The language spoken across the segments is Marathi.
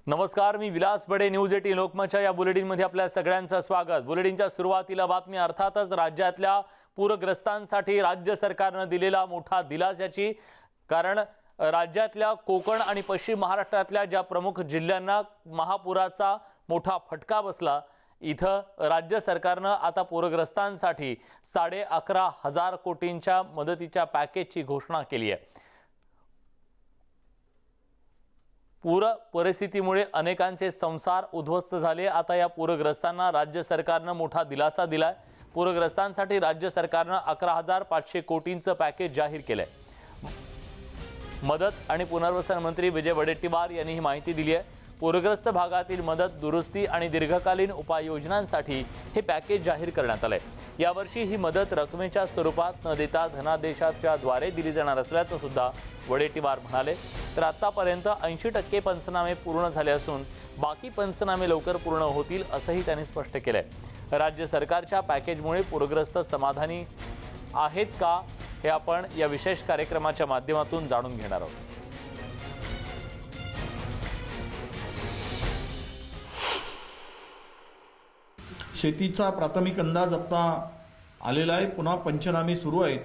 नमस्कार, मी विलास बडे. न्यूज 18 लोकमतच्या या बुलेटिनमध्ये आपल्या सगळ्यांचं स्वागत. बुलेटिनच्या सुरुवातीला बातमी अर्थातच राज्यातल्या पूरग्रस्तांसाठी राज्य सरकारने दिलेला मोठा दिलासाची. कारण राज्यातल्या कोकण आणि पश्चिम महाराष्ट्रातल्या ज्या प्रमुख जिल्ह्यांना महापुराचा मोठा फटका बसला, इथं राज्य सरकारने आता पूरग्रस्तांसाठी 11,500 कोटींच्या मदतीच्या पॅकेजची घोषणा केली आहे. पूर परिस्थितीमुळे अनेकांचे संसार उद्ध्वस्त झाले. आता या पूरग्रस्तांना राज्य सरकारने मोठा दिलासा दिलाय. पूरग्रस्तांसाठी राज्य सरकारने 11,500 कोटींचं पॅकेज जाहीर केलंय. मदत आणि पुनर्वसन मंत्री विजय वडेट्टीवार यांनी ही माहिती दिली आहे. पूरग्रस्त भागातील मदत, दुरुस्ती आणि दीर्घकालीन उपाययोजनांसाठी हे पॅकेज जाहीर करण्यात आलंय. यावर्षी ही मदत रकमेच्या स्वरूपात न देता धनादेशाच्या द्वारे दिली जाणार असल्याचं सुद्धा वडेट्टीवार म्हणाले. तर आतापर्यंत 80% पंचनामे पूर्ण झाले असून बाकी पंचनामे लवकर पूर्ण होतील असंही त्यांनी स्पष्ट केलंय. राज्य सरकारच्या पॅकेजमुळे पूरग्रस्त समाधानी आहेत का, हे आपण या विशेष कार्यक्रमाच्या माध्यमातून जाणून घेणार आहोत. शेतीचा प्राथमिक अंदाज आता आलेला आहे. पुन्हा पंचनामे सुरू आहेत.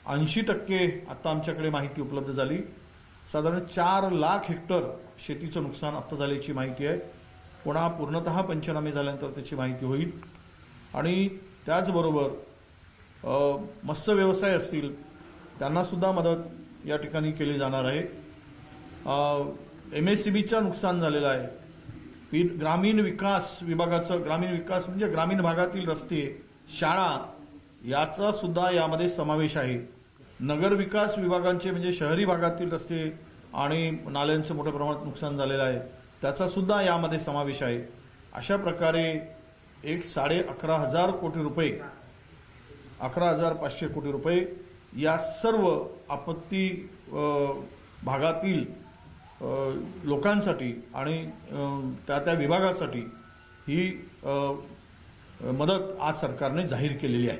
80% आता आमच्याकडे माहिती उपलब्ध झाली. साधारण 4 लाख हेक्टर शेतीचं नुकसान आता झाल्याची माहिती आहे. पुन्हा पूर्णतः पंचनामे झाल्यानंतर त्याची माहिती होईल. आणि त्याचबरोबर मत्स्य व्यवसाय असतील त्यांना सुद्धा मदत या ठिकाणी केली जाणार आहे. MSCBचं नुकसान झालेलं आहे. ग्रामीण विकास विभागाचं, ग्रामीण विकास म्हणजे ग्रामीण भागातील रस्ते, शाळा याचा सुद्धा यामध्ये समावेश आहे. नगर विकास विभागांचे म्हणजे शहरी भागातील रस्ते आणि नाल्यांचं मोठ्या प्रमाणात नुकसान झालेलं आहे, त्याचा सुद्धा यामध्ये समावेश आहे. अशा प्रकारे 11,500 कोटी रुपये, 11,500 कोटी रुपये या सर्व आपत्ती भागातील लोकांसाठी आणि त्या विभागासाठी ही मदत आज सरकारने जाहीर केलेली आहे.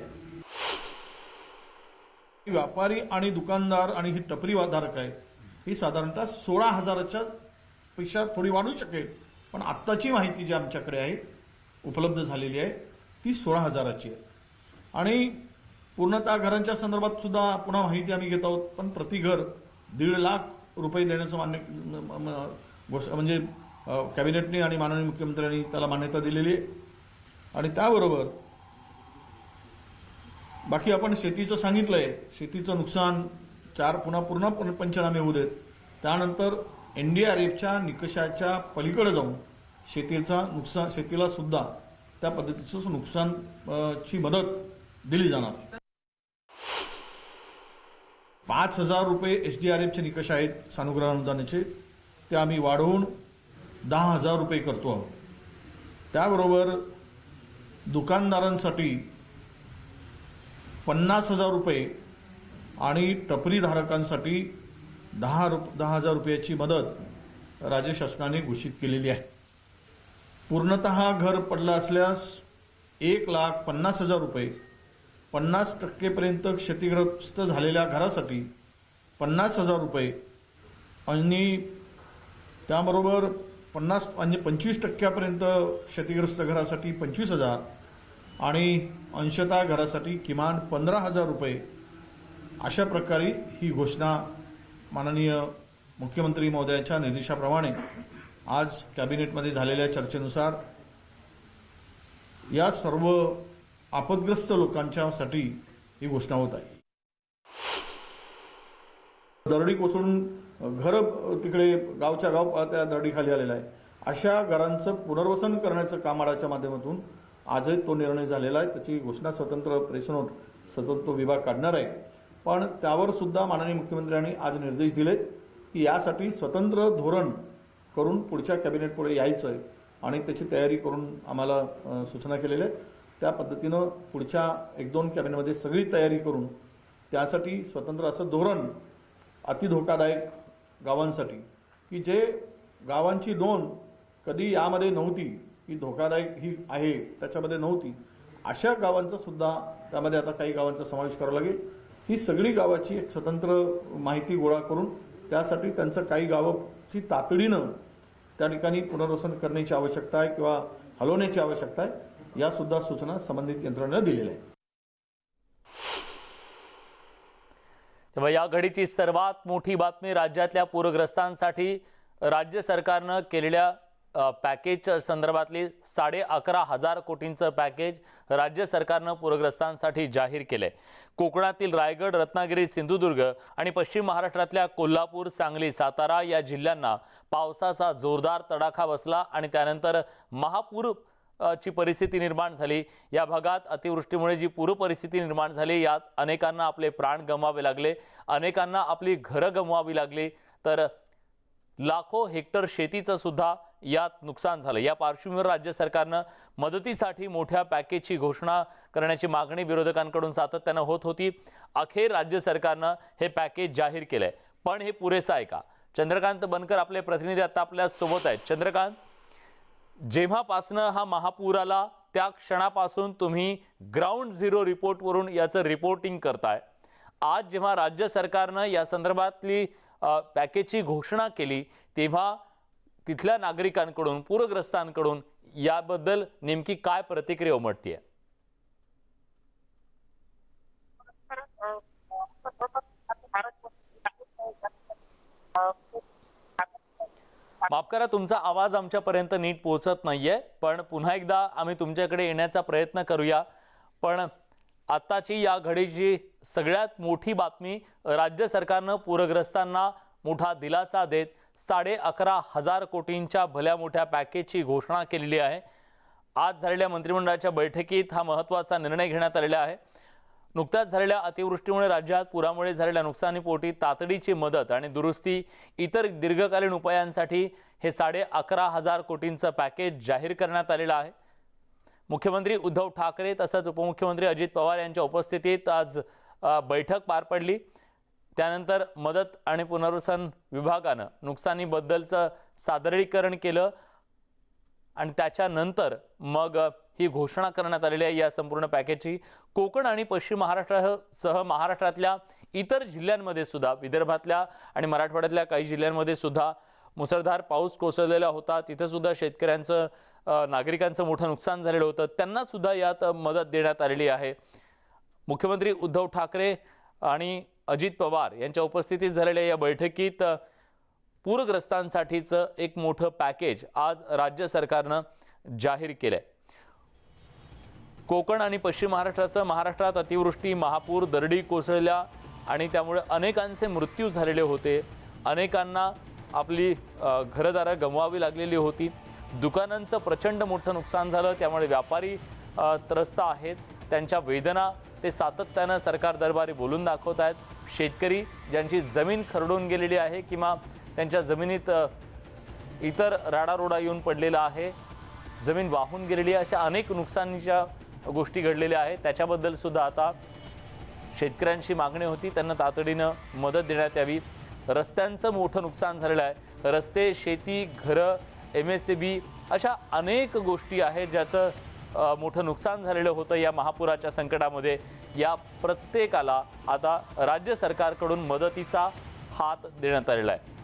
व्यापारी आणि दुकानदार आणि ही टपरीधारक आहे, ही साधारणतः 16,000च्या पेक्षा थोडी वाढू शकेल. पण आत्ताची माहिती जी आमच्याकडे आहे उपलब्ध झालेली आहे ती 16,000ची आहे. आणि पूर्णतः घरांच्या संदर्भात सुद्धा पुन्हा माहिती आम्ही घेत आहोत. पण प्रति घर 1.5 लाख रुपये देण्याचं म्हणजे कॅबिनेटने आणि माननीय मुख्यमंत्र्यांनी त्याला मान्यता दिलेली आहे. आणि त्याबरोबर बाकी आपण शेतीचं सांगितलंय. शेतीचं नुकसान पुन्हा पूर्ण पंचनामे होऊ देत. त्यानंतर NDRFच्या निकषाच्या पलीकडे जाऊन शेतीला सुद्धा त्या पद्धतीचं नुकसानची मदत दिली जाणार. 5,000 रुपये SDRFचे निकष आहेत सानुग्रह अनुदानाचे, ते आम्ही वाढवून 10,000 रुपये करतो आहोत. त्याबरोबर दुकानदारांसाठी 50,000 रुपये आणि टपरीधारकांसाठी 10,000 रुपयाची मदत राज्य शासनाने घोषित केलेली आहे. पूर्णतः घर पडलं असल्यास 1,50,000 रुपये, 50% पर्यंत क्षतिग्रस्त झालेल्या घरासाठी 50,000 रुपये आणि त्याबरोबर 25% पर्यंत क्षतिग्रस्त घरासाठी 25,000 आणि अंशतः घरासाठी किमान 15,000 रुपये. अशा प्रकारे ही घोषणा माननीय मुख्यमंत्री महोदयांच्या निर्देशाप्रमाणे आज कॅबिनेटमध्ये झालेल्या चर्चेनुसार या सर्व आपदग्रस्त लोकांच्यासाठी ही घोषणा होत आहे. दरडी कोसळून घर तिकडे गावच्या गाव त्या दरडीखाली आलेला आहे. अशा घरांचं पुनर्वसन करण्याचं कामाच्या माध्यमातून आजही तो निर्णय झालेला आहे. त्याची घोषणा स्वतंत्र प्रेस नोट स्वतंत्र विभाग काढणार आहे. पण त्यावर सुद्धा माननीय मुख्यमंत्र्यांनी आज निर्देश दिलेत की यासाठी स्वतंत्र धोरण करून पुढच्या कॅबिनेट पुढे यायचं आहे आणि त्याची तयारी करून आम्हाला सूचना केलेल्या आहेत. त्या पद्धतीनं पुढच्या 1-2 कॅबिनेटमध्ये सगळी तयारी करून त्यासाठी स्वतंत्र असं धोरण अतिधोकादायक गावांसाठी, की जे गावांची नोंद कधी यामध्ये नव्हती, की धोकादायक ही आहे त्याच्यामध्ये नव्हती, अशा गावांचा सुद्धा त्यामध्ये आता काही गावांचा समावेश करावा लागेल. ही सगळी गावाची एक स्वतंत्र माहिती गोळा करून त्यासाठी त्यांचं काही गावाची तातडीनं त्या ठिकाणी पुनर्वसन करण्याची आवश्यकता आहे किंवा हलवण्याची आवश्यकता आहे, या सुद्धा सूचना संबंधित यंत्रणेला दिलेल्या आहेत. तेव्हा या घडीची सर्वात मोठी बातमी राज्यातल्या पूरग्रस्तांसाठी राज्य सरकारनं केलेल्या पॅकेज संदर्भातली 11,500 कोटींचं पॅकेज राज्य सरकारनं पूरग्रस्तांसाठी जाहीर केलंय. कोकणातील रायगड, रत्नागिरी, सिंधुदुर्ग आणि पश्चिम महाराष्ट्रातल्या कोल्हापूर, सांगली, सातारा या जिल्ह्यांना पावसाचा जोरदार तडाखा बसला आणि त्यानंतर महापूर ची परिस्थिती निर्माण झाली. या भागात अतिवृष्टीमुळे जी पूर परिस्थिती निर्माण झाली, यात अनेकांना आपले प्राण गमवावे लागले, अनेकांना आपली घरं गमवावी लागली, तर लाखो हेक्टर शेतीचं सुद्धा यात नुकसान झालं. या पार्श्वभूमीवर राज्य सरकारनं मदतीसाठी मोठ्या पॅकेजची घोषणा करण्याची मागणी विरोधकांकडून सातत्यानं होत होती. अखेर राज्य सरकारनं हे पॅकेज जाहीर केलंय. पण हे पुरेसं आहे का? चंद्रकांत बनकर आपले प्रतिनिधी आता आपल्या सोबत आहेत. चंद्रकांत, जेव्हापासनं हा महापूर आला त्या क्षणापासून तुम्ही ग्राउंड झिरो रिपोर्टवरून याचं रिपोर्टिंग करताय. आज जेव्हा राज्य सरकारनं या संदर्भातली पॅकेजची घोषणा केली, तेव्हा तिथल्या नागरिकांकडून, पूरग्रस्तांकडून याबद्दल नेमकी काय प्रतिक्रिया उमटतीये? माफ करा, तुमचा आवाज आमच्यापर्यंत नीट पोहोचत नाहीये, पण पुन्हा एकदा आम्ही तुमच्याकडे येण्याचा प्रयत्न करूया. पण आत्ताची या घडीची सगळ्यात मोठी बातमी, राज्य सरकारनं पूरग्रस्तांना मोठा दिलासा देत 11,500 कोटींच्या भल्या मोठ्या पॅकेजची घोषणा केलेली आहे. आज झालेल्या मंत्रिमंडळाच्या बैठकीत हा महत्त्वाचा निर्णय घेण्यात आलेला आहे. नुकत्याच झालेल्या अतिवृष्टीमुळे राज्यात पुरामुळे झालेल्या नुकसानीपोटी तातडीची मदत आणि दुरुस्ती, इतर दीर्घकालीन उपायांसाठी हे 11,500 कोटींचं पॅकेज जाहीर करण्यात आलेलं आहे. मुख्यमंत्री उद्धव ठाकरे तसंच उपमुख्यमंत्री अजित पवार यांच्या उपस्थितीत आज बैठक पार पडली. त्यानंतर मदत आणि पुनर्वसन विभागानं नुकसानीबद्दलचं सादरीकरण केलं आणि त्याच्यानंतर मग ही घोषणा करण्यात आलेली आहे या संपूर्ण पॅकेजची. कोकण आणि पश्चिम महाराष्ट्रासह महाराष्ट्रातल्या इतर जिल्ह्यांमध्ये सुद्धा, विदर्भातल्या आणि मराठवाड्यातल्या काही जिल्ह्यांमध्ये सुद्धा मुसळधार पाऊस कोसळलेला होता. तिथे सुद्धा शेतकऱ्यांचं, नागरिकांचं मोठं नुकसान झालेलं होतं. त्यांना सुद्धा यात मदत देण्यात आलेली आहे. मुख्यमंत्री उद्धव ठाकरे आणि अजित पवार यांच्या उपस्थितीत झालेल्या या बैठकीत पूरग्रस्तांसाठीचं एक मोठं पॅकेज आज राज्य सरकारनं जाहीर केलंय. कोकण आणि पश्चिम महाराष्ट्रासह महाराष्ट्रात अतिवृष्टी, महापूर, दरडी कोसळल्या आणि त्यामुळे अनेकांचे मृत्यू झालेले होते. अनेकांना आपली घरदारं गमवावी लागलेली होती. दुकानांचं प्रचंड मोठं नुकसान झालं. त्यामुळे व्यापारी त्रस्त आहेत. त्यांच्या वेदना ते सातत्यानं सरकार दरबारी बोलून दाखवत आहेत. शेतकरी ज्यांची जमीन खरडून गेलेली आहे किंवा त्यांच्या जमिनीत इतर राडारोडा येऊन पडलेला आहे, जमीन वाहून गेलेली आहे, अशा अनेक नुकसानीच्या गोष्टी घडलेल्या आहेत. त्याच्याबद्दल सुद्धा आता शेतकऱ्यांची मागणी होती, त्यांना तातडीनं मदत देण्यात यावी. रस्त्यांचं मोठं नुकसान झालेलं आहे. रस्ते, शेती, घरं, MSCB अशा अनेक गोष्टी आहेत ज्याचं मोठं नुकसान झालेलं होतं या महापुराच्या संकटामध्ये. या प्रत्येकाला आता राज्य सरकारकडून मदतीचा हात देण्यात आलेला आहे.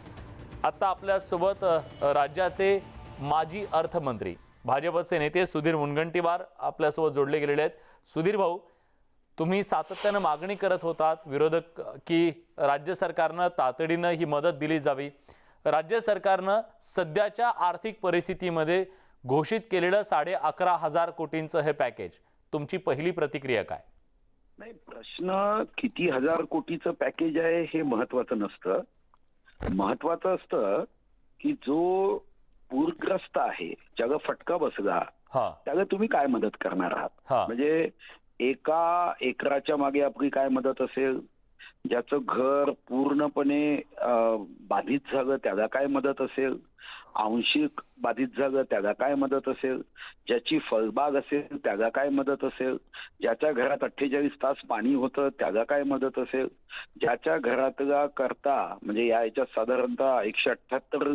आता आपल्यासोबत राज्याचे माजी अर्थमंत्री, भाजपचे नेते सुधीर मुनगंटीवार आपल्यासोबत जोडले गेलेले आहेत. सुधीर भाऊ, तुम्ही सातत्यानं मागणी करत होतात विरोधक की राज्य सरकारनं तातडीनं ही मदत दिली जावी. राज्य सरकारनं सध्याच्या आर्थिक परिस्थितीमध्ये घोषित केलेलं 11,500 कोटींचं हे पॅकेज, तुमची पहिली प्रतिक्रिया काय? नाही, प्रश्न किती हजार कोटीचं पॅकेज आहे हे महत्वाचं नसतं. महत्वाचं असतं की जो पूरग्रस्त आहे, ज्याला फटका बसला, त्याला तुम्ही काय मदत करणार आहात. म्हणजे एका एकराच्या मागे आपली काय मदत असेल, ज्याचं घर पूर्णपणे बाधित झालं त्याला काय मदत असेल, आंशिक बाधित झालं त्याला काय मदत असेल, ज्याची फळबाग असेल त्याला काय मदत असेल, ज्याच्या घरात 48 तास पाणी होतं त्याला काय मदत असेल, ज्याच्या घरातला करता म्हणजे याच्यात साधारणतः 178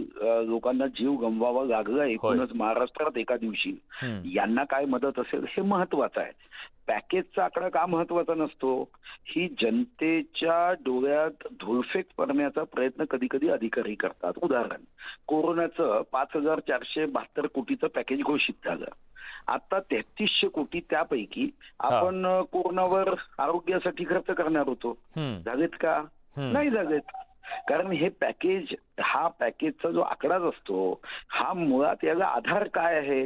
लोकांना जीव गमवावा लागला एकूणच महाराष्ट्रात एका दिवशी, यांना काय मदत असेल हे महत्वाचं आहे. पॅकेजचा आकडा का महत्वाचा नसतो? ही जनतेच्या डोळ्यात धूळफेक करण्याचा प्रयत्न कधी कधी अधिकारी करतात. उदाहरण, कोरोनाचं 5,472 कोटीचं पॅकेज घोषित झालं. आता 3300 कोटी त्यापैकी आपण कोरोनावर आरोग्यासाठी खर्च करणार होतो. झालेत का? नाही झालेत. कारण हे पॅकेज, हा पॅकेजचा जो आकडाच असतो, हा मुळात याला आधार काय आहे?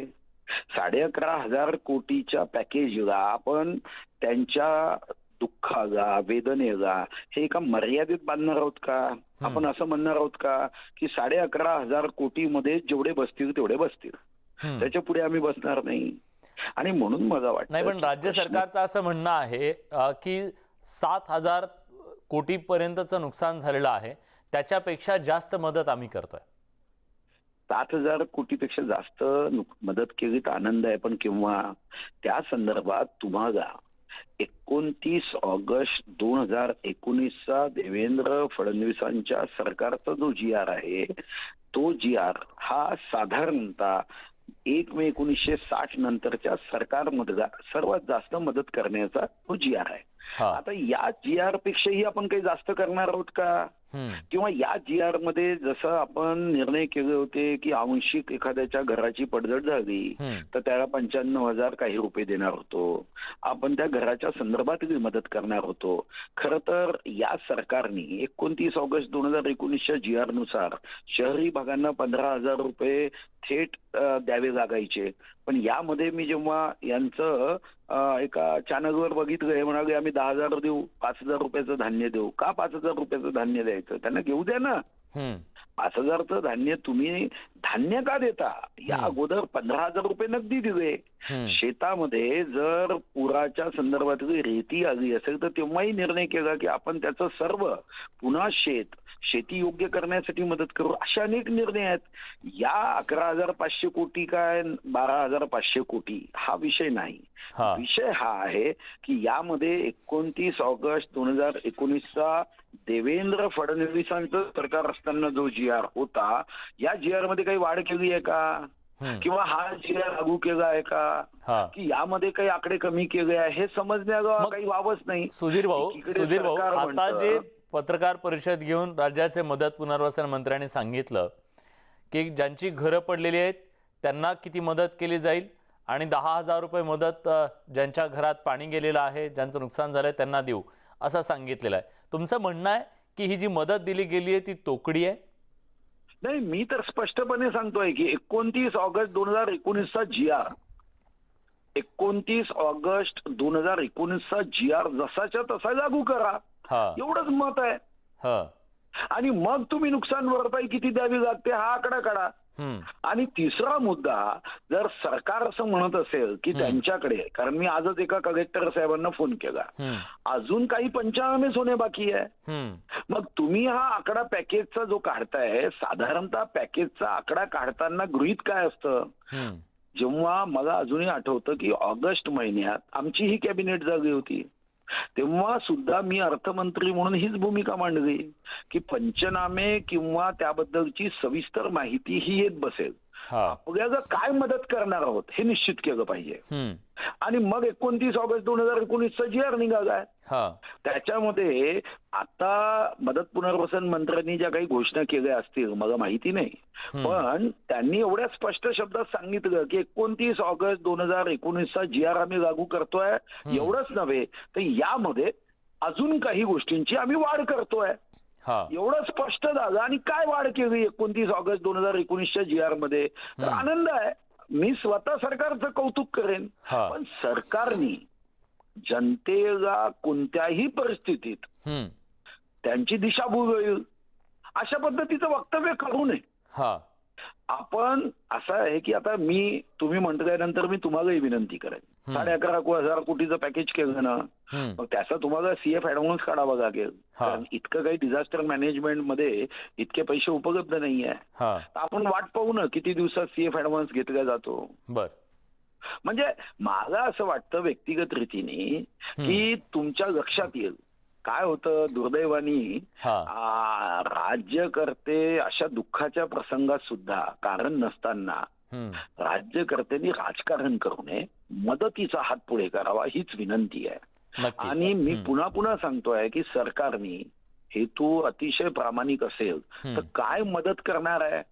11,500 कोटीच्या पॅकेजला आपण त्यांच्या दुःखाला, वेदनेला हे एका मर्यादेत बांधणार आहोत का? आपण असं म्हणणार आहोत का की 11,500 कोटीमध्ये जेवढे बसतील तेवढे बसतील, त्याच्या पुढे आम्ही बसणार नाही? आणि म्हणून मला वाटतं नाही, पण राज्य सरकारचं असं म्हणणं आहे की 7,000 कोटीपर्यंतचं नुकसान झालेलं आहे, त्याच्यापेक्षा जास्त मदत आम्ही करतोय. 7,000 कोटीपेक्षा जास्त मदत केली तर आनंद आहे, पण केव्हा? त्या संदर्भात तुम्हाला 29 ऑगस्ट 2019चा देवेंद्र फडणवीसांच्या सरकारचा जो GR आहे, तो GR हा साधारणतः 1 मे 1960 नंतरच्या सरकारमधला सर्वात जास्त मदत करण्याचा तो GR आहे. आता या GR पेक्षाही आपण काही जास्त करणार आहोत का? किंवा या GR मध्ये जसं आपण निर्णय केले होते की आंशिक एखाद्याच्या घराची पडझड झाली तर त्याला 95,000 काही रुपये देणार होतो, आपण त्या घराच्या संदर्भात मदत करणार होतो. खरं तर या सरकारने 29 ऑगस्ट 2019च्या GR नुसार शहरी भागांना 15,000 रुपये थेट द्यावे लागायचे. पण यामध्ये मी जेव्हा यांचं एका चॅनलवर बघितलं, हे म्हणाले आम्ही 10,000 देऊ, 5,000 रुपयाचं धान्य देऊ. का 5,000 रुपयाचं धान्य द्यायचं? त्यांना घेऊ द्या ना. 5,000चं धान्य तुम्ही धान्य का देता? या अगोदर 15,000 रुपये नगदी दिले. शेतामध्ये जर पुराच्या संदर्भातली रेती आली असेल तर तेव्हाही निर्णय केला की आपण त्याचं सर्व पुन्हा शेती योग्य करण्यासाठी मदत करू. असे अनेक निर्णय आहेत. या 11,500 कोटी काय 12,500 कोटी हा विषय नाही. विषय हा आहे की यामध्ये 29 ऑगस्ट 2019चा देवेंद्र फडणवीसांचं सरकार असताना जो GR होता, या GR मध्ये काही वाढ केली आहे का? किंवा हा GR लागू केला आहे का? की यामध्ये काही आकडे कमी केले आहे? हे समजण्याला काही वावच नाही. सुधीर भाऊ, आता जे पत्रकार परिषद घेऊन राज्याचे मदत पुनर्वसन मंत्र्यांनी सांगितलं की ज्यांची घरं पडलेली आहेत त्यांना किती मदत केली जाईल आणि 10,000 रुपये मदत ज्यांच्या घरात पाणी गेलेलं आहे, ज्यांचं नुकसान झालंय त्यांना देऊ, असं सांगितलेलं आहे. तुमचं म्हणणं आहे की ही जी मदत दिली गेली आहे ती तोकडी आहे? नाही, मी तर स्पष्टपणे सांगतोय की 29 ऑगस्ट 2019चा GR, 29 ऑगस्ट 2019चा GR जसाच्या तसा लागू करा, एवढंच मत आहे. आणि मग तुम्ही नुकसान भरपाई किती द्यावी लागते हा आकडा काढा. आणि तिसरा मुद्दा, जर सरकार असं म्हणत असेल की त्यांच्याकडे, कारण मी आजच एका कलेक्टर साहेबांना फोन केला, अजून काही पंचनामेच होणे बाकी आहे. मग तुम्ही हा आकडा पॅकेजचा जो काढताय, साधारणतः पॅकेजचा आकडा काढताना गृहीत काय असतं? जेव्हा मला अजूनही आठवतं की ऑगस्ट महिन्यात आमची ही कॅबिनेट झाली होती, तेव्हा सुद्धा मी अर्थमंत्री म्हणून हीच भूमिका मांडली की पंचनामे किंवा त्याबद्दलची सविस्तर माहिती ही येत बसेल. आपल्याला काय मदत करणार आहोत हे निश्चित केलं पाहिजे. आणि मग 29 ऑगस्ट 2019चा GR निघालाय. त्याच्यामध्ये आता मदत पुनर्वसन मंत्र्यांनी ज्या काही घोषणा केल्या असतील मला माहिती नाही, पण त्यांनी एवढ्या स्पष्ट शब्दात सांगितलं की 29 ऑगस्ट 2019चा GR आम्ही लागू करतोय. एवढंच नव्हे तर यामध्ये अजून काही गोष्टींची आम्ही वाढ करतोय. एवढं स्पष्ट झालं. आणि काय वाढ केली 29 ऑगस्ट 2019च्या GR मध्ये? तर आनंद आहे, मी स्वतः सरकारचं कौतुक करेन. पण सरकारने जनतेला कोणत्याही परिस्थितीत त्यांची दिशाभूल होईल अशा पद्धतीचं वक्तव्य करू नये. आपण असं आहे की आता तुम्ही म्हटल्यानंतर मी तुम्हालाही विनंती करेन, 11,500 कोटीचं पॅकेज केलं ना, मग त्याचा तुम्हाला CF ऍडव्हान्स काढावा लागेल. कारण इतकं काही डिझास्टर मॅनेजमेंट मध्ये इतके पैसे उपलब्ध नाहीये. आपण वाट पाहू ना किती दिवसात CF ऍडव्हान्स घेतला जातो. म्हणजे मला असं वाटतं व्यक्तिगत रीतीने की तुमच्या लक्षात येईल. काय होतं, दुर्दैवानी राज्यकर्ते अशा दुःखाच्या प्रसंगात सुद्धा कारण नसताना राज्यकर्त्यांनी राजकारण करू नये, मदतीचा हात पुढे करावा हीच विनंती आहे. नक्कीच. आणि मी पुन्हा पुन्हा सांगतोय की सरकारने हेतू अतिशय प्रामाणिक असेल तर काय मदत करणार आहे.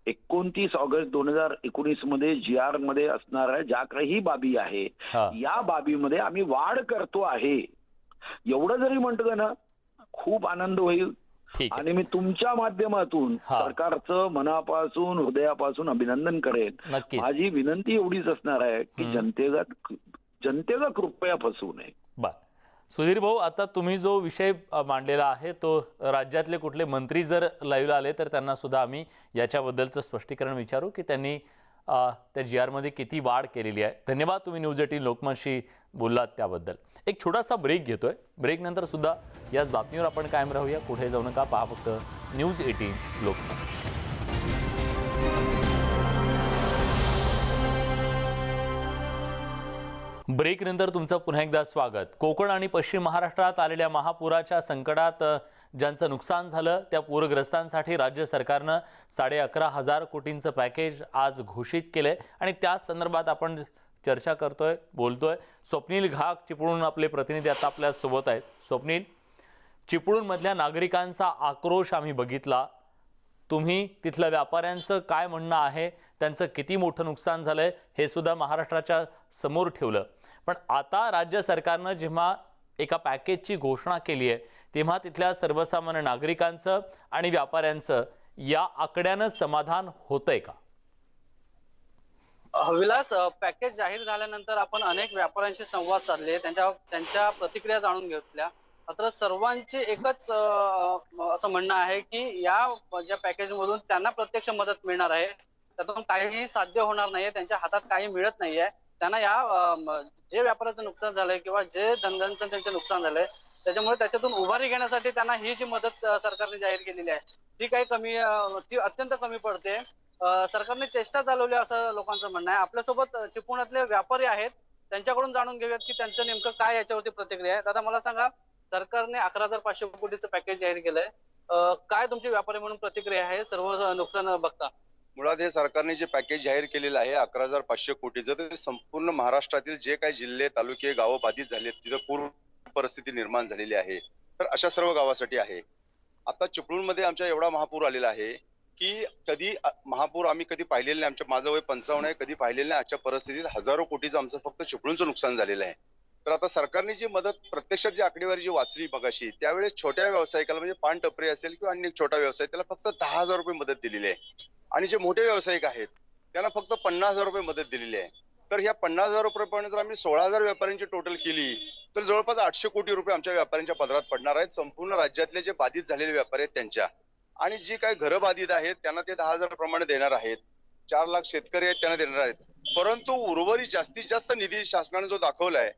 29 ऑगस्ट 2019 मध्ये GR मध्ये असणाऱ्या ज्या काही बाबी आहे या बाबीमध्ये आम्ही वाढ करतो आहे, एवढं जरी म्हटलं ना खूप आनंद होईल. आणि मी तुमच्या माध्यमातून सरकारचं मनापासून हृदयापासून अभिनंदन करेन. माझी विनंती एवढीच असणार आहे की जनतेला कृपया फसवू नये. सुधीर भाऊ, आता तुम्ही जो विषय मांडलेला आहे तो राज्यातले कुठले मंत्री जर लाईव्हला आले तर त्यांना सुद्धा आम्ही याच्याबद्दलचं स्पष्टीकरण विचारू की त्यांनी त्या GR मध्ये किती वाढ केलेली आहे. धन्यवाद, तुम्ही न्यूज 18 लोकमतशी बोललात त्याबद्दल. एक छोटासा ब्रेक घेतोय. ब्रेक नंतर सुद्धा याच बातमीवर आपण कायम राहूया. कुठे जाऊ नका, पहा फक्त न्यूज 18 लोकमत. ब्रेक नंतर तुमचं पुन्हा एकदा स्वागत. कोकण आणि पश्चिम महाराष्ट्रात आलेल्या महापुराच्या संकटात ज्यांचं नुकसान झालं त्या पूरग्रस्तांसाठी राज्य सरकारनं 11,500 कोटींचं पॅकेज आज घोषित केलंय आणि त्या संदर्भात आपण चर्चा करतोय, बोलतोय. स्वप्नील घाग चिपळूण आपले प्रतिनिधी आता आपल्या सोबत आहेत. स्वप्नील, चिपळूण मधल्या नागरिकांचा आक्रोश आम्ही बघितला. तुम्ही तिथल्या व्यापाऱ्यांचं काय म्हणणं आहे, त्यांचं किती मोठं नुकसान झालंय हे सुद्धा महाराष्ट्राच्या समोर ठेवलं. पण आता राज्य सरकारनं जेव्हा एका पॅकेजची घोषणा केली आहे तेव्हा तिथल्या सर्वसामान्य नागरिकांचं आणि व्यापाऱ्यांचं या आकड्यानं समाधान होतंय का? विलास, पॅकेज जाहीर झाल्यानंतर आपण अनेक व्यापाऱ्यांशी संवाद साधले, त्यांच्या प्रतिक्रिया जाणून घेतल्या. मात्र सर्वांचे एकच असं म्हणणं आहे की या ज्या पॅकेज मधून त्यांना प्रत्यक्ष मदत मिळणार आहे त्यातून काहीही साध्य होणार नाहीये, त्यांच्या हातात काही मिळत नाहीये. त्यांना या जे व्यापाराचं नुकसान झालंय किंवा जे धंद्यांचं त्यांचे नुकसान झालंय त्याच्यामुळे त्याच्यातून उभारी घेण्यासाठी त्यांना ही जी मदत सरकारने जाहीर केलेली आहे ती अत्यंत कमी पडते. सरकारने चेष्टा चालवली असं लोकांचं म्हणणं आहे. आपल्यासोबत चिपळूणातले व्यापारी आहेत, त्यांच्याकडून जाणून घेऊयात की त्यांचं नेमकं काय याच्यावरती प्रतिक्रिया आहे. दादा, मला सांगा, सरकारने 11,500 कोटीचं पॅकेज जाहीर केलंय, काय तुमची व्यापारी म्हणून प्रतिक्रिया आहे सर्व नुकसान बघता? मुळात हे सरकारने जे पॅकेज जाहीर केलेलं आहे 11,500 कोटीचं, ते संपूर्ण महाराष्ट्रातील जे काही जिल्हे, तालुके, गावं बाधित झाले, तिथं पूर परिस्थिती निर्माण झालेली आहे, तर अशा सर्व गावासाठी आहे. आता चिपळूणमध्ये आमच्या एवढा महापूर आलेला आहे की कधी महापूर आम्ही कधी पाहिलेलं नाही. माझं वय 55 आहे, कधी पाहिलेलं नाही. अशा परिस्थितीत हजारो कोटीचं आमचं फक्त चिपळूणचं नुकसान झालेलं आहे. तर आता सरकारने जी मदत प्रत्यक्षात जी आकडेवारी जी वाचली मगाशी, त्यावेळेस छोट्या व्यावसायिकाला म्हणजे पान टपरी असेल किंवा अन्य छोटा व्यवसाय त्याला फक्त 10,000 रुपये मदत दिलेली आहे आणि जे मोठे व्यावसायिक आहेत त्यांना फक्त 50,000 रुपये मदत दिलेली आहे. तर ह्या 50,000 रुपये जर आम्ही 16,000 व्यापाऱ्यांची टोटल केली तर जवळपास 800 कोटी रुपये आमच्या व्यापाऱ्यांच्या पदरात पडणार आहेत. संपूर्ण राज्यातले जे बाधित झालेले व्यापारी आहेत त्यांच्या, आणि जी काही घरं बाधित आहेत त्यांना ते 10,000 प्रमाणे देणार आहेत. 4 लाख शेतकरी आहेत त्यांना देणार आहेत. परंतु उर्वरित जास्तीत जास्त निधी शासनाने जो दाखवलाय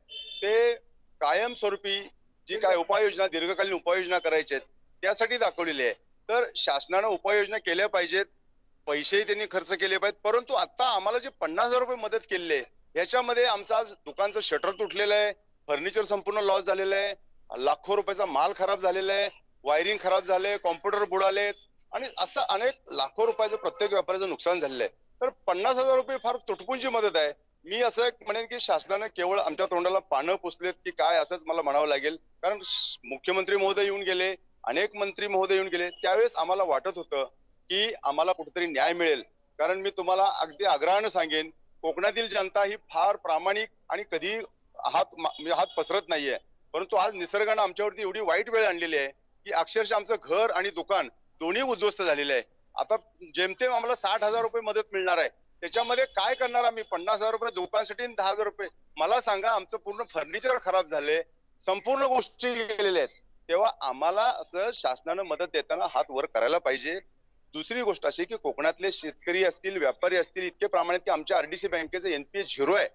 ते कायमस्वरूपी जी काय उपाययोजना, दीर्घकालीन उपाययोजना करायच्या आहेत त्यासाठी दाखवलेली आहे. तर शासनानं उपाययोजना केल्या पाहिजेत, पैसेही त्यांनी खर्च केले पाहिजेत. परंतु आता आम्हाला जे 50,000 रुपये मदत केलेली आहे याच्यामध्ये आमचं आज दुकानचं शटर तुटलेलं आहे, फर्निचर संपूर्ण लॉस झालेलं आहे, लाखो रुपयाचा माल खराब झालेला आहे, वायरिंग खराब झाले, कॉम्प्युटर बुडालेत आणि असं अनेक लाखो रुपयाचं प्रत्येक व्यापाऱ्याचं नुकसान झालेलं आहे. तर 50,000 रुपये फार तुटपुंजी मदत आहे. मी असं म्हणेन की शासनाने केवळ आमच्या तोंडाला पानं पुसलेत की काय असंच मला म्हणावं लागेल. कारण मुख्यमंत्री महोदय येऊन गेले, अनेक मंत्री महोदय येऊन गेले, त्यावेळेस आम्हाला वाटत होतं की आम्हाला कुठेतरी न्याय मिळेल. कारण मी तुम्हाला अगदी आग्रहानं सांगेन, कोकणातील जनता ही फार प्रामाणिक आणि कधी हात पसरत नाहीये. परंतु आज निसर्गानं आमच्यावरती एवढी वाईट वेळ आणलेली आहे की अक्षरशः आमचं घर आणि दुकान दोन्ही उद्ध्वस्त झालेलं आहे. आता जेमतेम आम्हाला 60,000 रुपये मदत मिळणार आहे. त्याच्यामध्ये काय करणार आम्ही? 50,000 रुपये दुकानासाठी 10,000 रुपये. मला सांगा, आमचं पूर्ण फर्निचर खराब झाले, संपूर्ण गोष्टी गेलेल्या आहेत. तेव्हा आम्हाला असं शासनानं मदत देताना हात वर करायला पाहिजे. दुसरी गोष्ट अशी की कोकणातले शेतकरी असतील, व्यापारी असतील, इतके प्रामाणिक की आमच्या RDC बँकेचं NPA 0 आहे.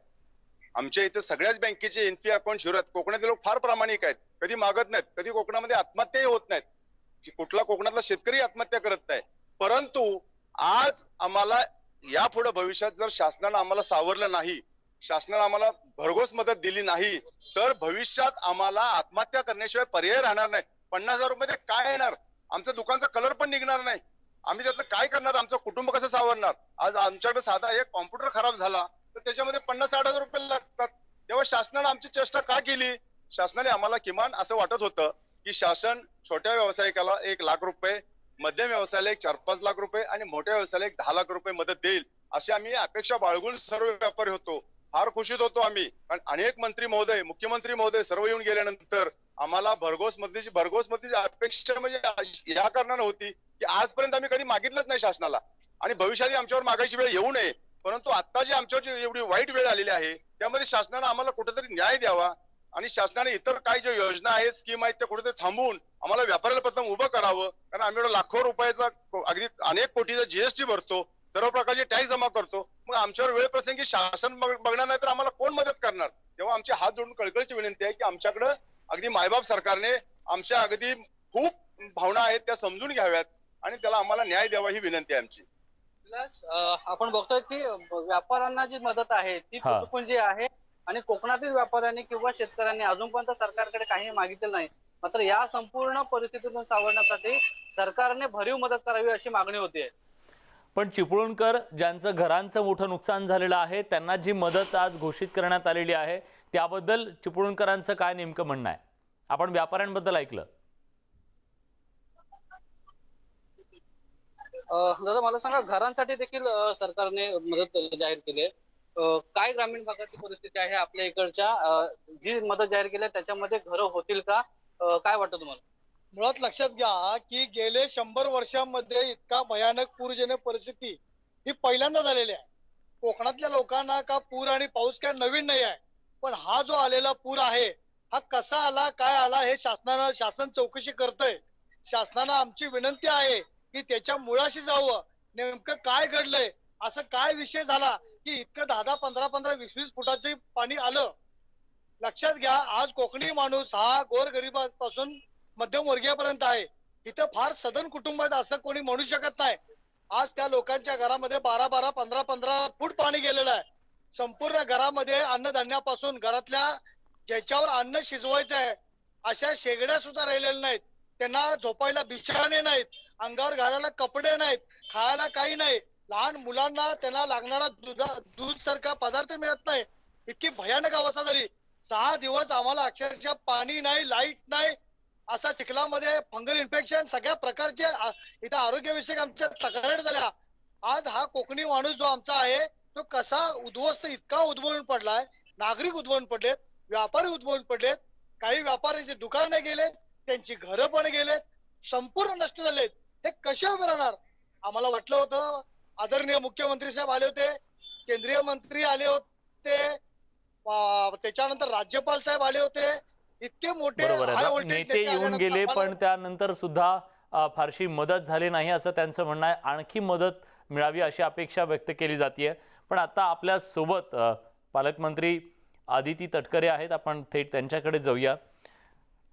आमच्या इथे सगळ्याच बँकेचे NPA अकाउंट 0 आहेत. कोकणातले लोक फार प्रामाणिक आहेत, कधी मागत नाहीत, कधी कोकणामध्ये आत्महत्याही होत नाहीत, कुठला कोकणातला शेतकरी आत्महत्या करत नाही. परंतु आज आम्हाला यापुढे भविष्यात जर शासनानं आम्हाला सावरलं नाही, शासनानं आम्हाला भरघोस मदत दिली नाही, तर भविष्यात आम्हाला आत्महत्या करण्याशिवाय पर्याय राहणार नाही. 50,000 रुपये काय येणार? आमचं दुकानचा कलर पण निघणार नाही. आम्ही त्यातलं काय करणार, आमचं कुटुंब कसं सावरणार? आज आमच्याकडे साधा एक कॉम्प्युटर खराब झाला तर त्याच्यामध्ये 50-60 हजार रुपये लागतात. तेव्हा शासनाने आमची चेष्टा का केली? शासनाने आम्हाला किमान असं वाटत होतं की शासन छोट्या व्यावसायिकाला 1 लाख रुपये, मध्यम व्यवसायाला 4-5 लाख रुपये आणि मोठ्या व्यवसायाला 10 लाख रुपये मदत देईल अशी आम्ही अपेक्षा बाळगून सर्व व्यापारी होतो. फार खुशीत होतो आम्ही, कारण अनेक मंत्री महोदय, मुख्यमंत्री महोदय सर्व येऊन गेल्यानंतर आम्हाला भरघोस मदतीची अपेक्षा म्हणजे या कारणाने होती की आजपर्यंत आम्ही कधी मागितलंच नाही शासनाला आणि भविष्यातही आमच्यावर मागायची वेळ येऊ नये. परंतु आता जी आमच्यावर एवढी वाईट वेळ आलेली आहे त्यामध्ये शासनाने आम्हाला कुठेतरी न्याय द्यावा आणि शासनाने इतर काही ज्या योजना आहेत, स्कीम आहेत त्या कुठेतरी थांबवून आम्हाला व्यापाऱ्याला प्रथम उभं करावं. कारण आम्ही एवढा लाखो रुपयाचा अगदी अनेक कोटीचा जीएसटी भरतो, सर्व प्रकारचे टॅक्स जमा करतो. मग आमच्यावर वेळ प्रसंगी शासन बघणार नाही तर आम्हाला कोण मदत करणार? तेव्हा आमचे हात जोडून कळकळीची विनंती आहे की आमच्याकडे अगदी मायबाप सरकारने आमच्या अगदी खूप भावना आहेत त्या समजून घ्याव्यात आणि त्याला आम्हाला न्याय द्यावा ही विनंती आहे आमची. आपण बघतोय की व्यापाऱ्यांना जी मदत आहे ती हा. तुटपुंजी आहे आणि कोकणातील व्यापाऱ्यांनी किंवा शेतकऱ्यांनी अजूनपर्यंत सरकारकडे काही मागितलं नाही. मात्र या संपूर्ण परिस्थितीतून सावरण्यासाठी सरकारने भरीव मदत करावी अशी मागणी होतीये. पण चिपळूणकर ज्यांचं घरांचं मोठं नुकसान झालेलं आहे त्यांना जी मदत आज घोषित करण्यात आलेली आहे त्याबद्दल चिपळूणकरांचं काय नेमकं म्हणणं आहे? आपण व्यापाऱ्यांबद्दल ऐकलं. दादा मला सांगा, घरांसाठी देखील सरकारने मदत जाहीर केली आहे. काय ग्रामीण भागाची परिस्थिती आहे आपल्या इकडच्या? जी मदत जाहीर केली आहे त्याच्यामध्ये घरं होतील का? काय वाटतं तुम्हाला? मुळात लक्षात घ्या की गेले 100 वर्षांमध्ये इतका भयानक पूरजन्य परिस्थिती ही पहिल्यांदा झालेली आहे. कोकणातल्या लोकांना का पूर आणि पाऊस काय नवीन नाही आहे, पण हा जो आलेला पूर आहे हा कसा आला, काय आला हे शासन चौकशी करतंय. शासनानं आमची विनंती आहे की त्याच्या मुळाशी जावं, नेमकं काय घडलंय, असं काय विषय झाला की इतकं 10-10, 15-15, 20-20 फुटाचे पाणी आलं. लक्षात घ्या, आज कोकणी माणूस हा गोरगरिबापासून मध्यमवर्गीयापर्यंत आहे. तिथं फार सदन कुटुंब आहेत असं कोणी म्हणू शकत नाही. आज त्या लोकांच्या घरामध्ये 12-12, 15-15 फूट पाणी गेलेलं आहे. संपूर्ण घरामध्ये अन्नधान्यापासून घरातल्या ज्याच्यावर अन्न शिजवायचं आहे अशा शेगड्या सुद्धा राहिलेल्या नाहीत. त्यांना झोपायला बिछाणे नाहीत, अंगावर घालायला कपडे नाहीत, खायला काही नाही. लहान मुलांना त्यांना लागणारा दूध सारखा पदार्थ मिळत नाही. इतकी भयानक अवस्था झाली. 6 दिवस आम्हाला अक्षरशः पाणी नाही, लाईट नाही, असा चिखलामध्ये फंगल इन्फेक्शन सगळ्या प्रकारचे इथं आरोग्यविषयक आमच्या तक्रारी झाल्या. आज हा कोकणी माणूस जो आमचा आहे तो कसा उद्ध्वस्त, इतका उद्भवून पडलाय. नागरिक उद्भवून पडलेत, व्यापारी उद्भवून पडलेत, काही व्यापाऱ्यांची दुकाने गेलेत, त्यांची घरं पण गेलेत, संपूर्ण नष्ट झालेत. हे कसे उभे राहणार? आम्हाला वाटलं होतं आदरणीय मुख्यमंत्री साहेब आले होते, केंद्रीय मंत्री आले होते, त्याच्यानंतर राज्यपाल साहेब आले होते, इतके मोठे नेते येऊन गेले पण त्यानंतर सुद्धा फारशी मदत झाली नाही असं त्यांचं म्हणणं आहे. आणखी मदत मिळावी अशी अपेक्षा व्यक्त केली जाते. पण आता आपल्या सोबत पालकमंत्री आदिती तटकरे आहेत, आपण थेट त्यांच्याकडे जाऊया.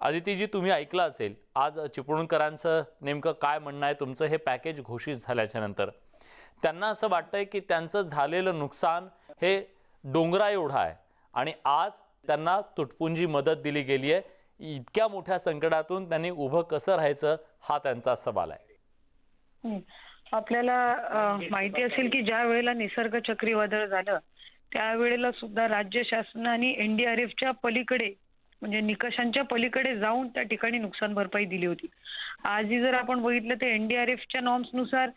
आदितीजी, तुम्ही ऐकलं असेल आज चिपळूणकरांचं नेमकं काय म्हणणं आहे. तुमचं हे पॅकेज घोषित झाल्याच्या नंतर त्यांना असं वाटतंय की त्यांचं झालेलं नुकसान हे डोंगरा एवढं आहे आणि आज त्यांना तुटपुंजी मदत दिली गेली आहे. इतक्या मोठ्या संकटातून त्यांनी उभं कसं राहायचं हा त्यांचा सवाल आहे. आपल्याला माहिती असेल की ज्या वेळेला निसर्ग चक्रीवादळ झालं त्यावेळेला सुद्धा राज्य शासनाने एनडीआरएफच्या पलीकडे म्हणजे निकषांच्या पलीकडे जाऊन त्या ठिकाणी नुकसान भरपाई दिली होती. आजही जर आपण बघितलं तर एनडीआरएफच्या नॉर्म्सनुसार